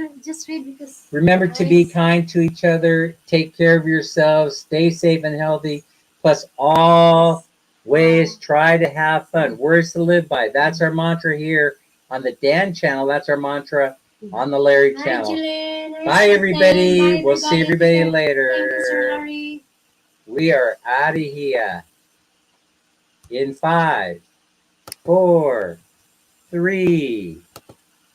wait because. Remember to be kind to each other. Take care of yourselves. Stay safe and healthy. Plus, always try to have fun. Words to live by. That's our mantra here on the Dan channel. That's our mantra on the Larry channel. Hi, Bye, everybody. We'll see everybody Thank later. you, Sir Larry. We are out of here in 5, 4, 3,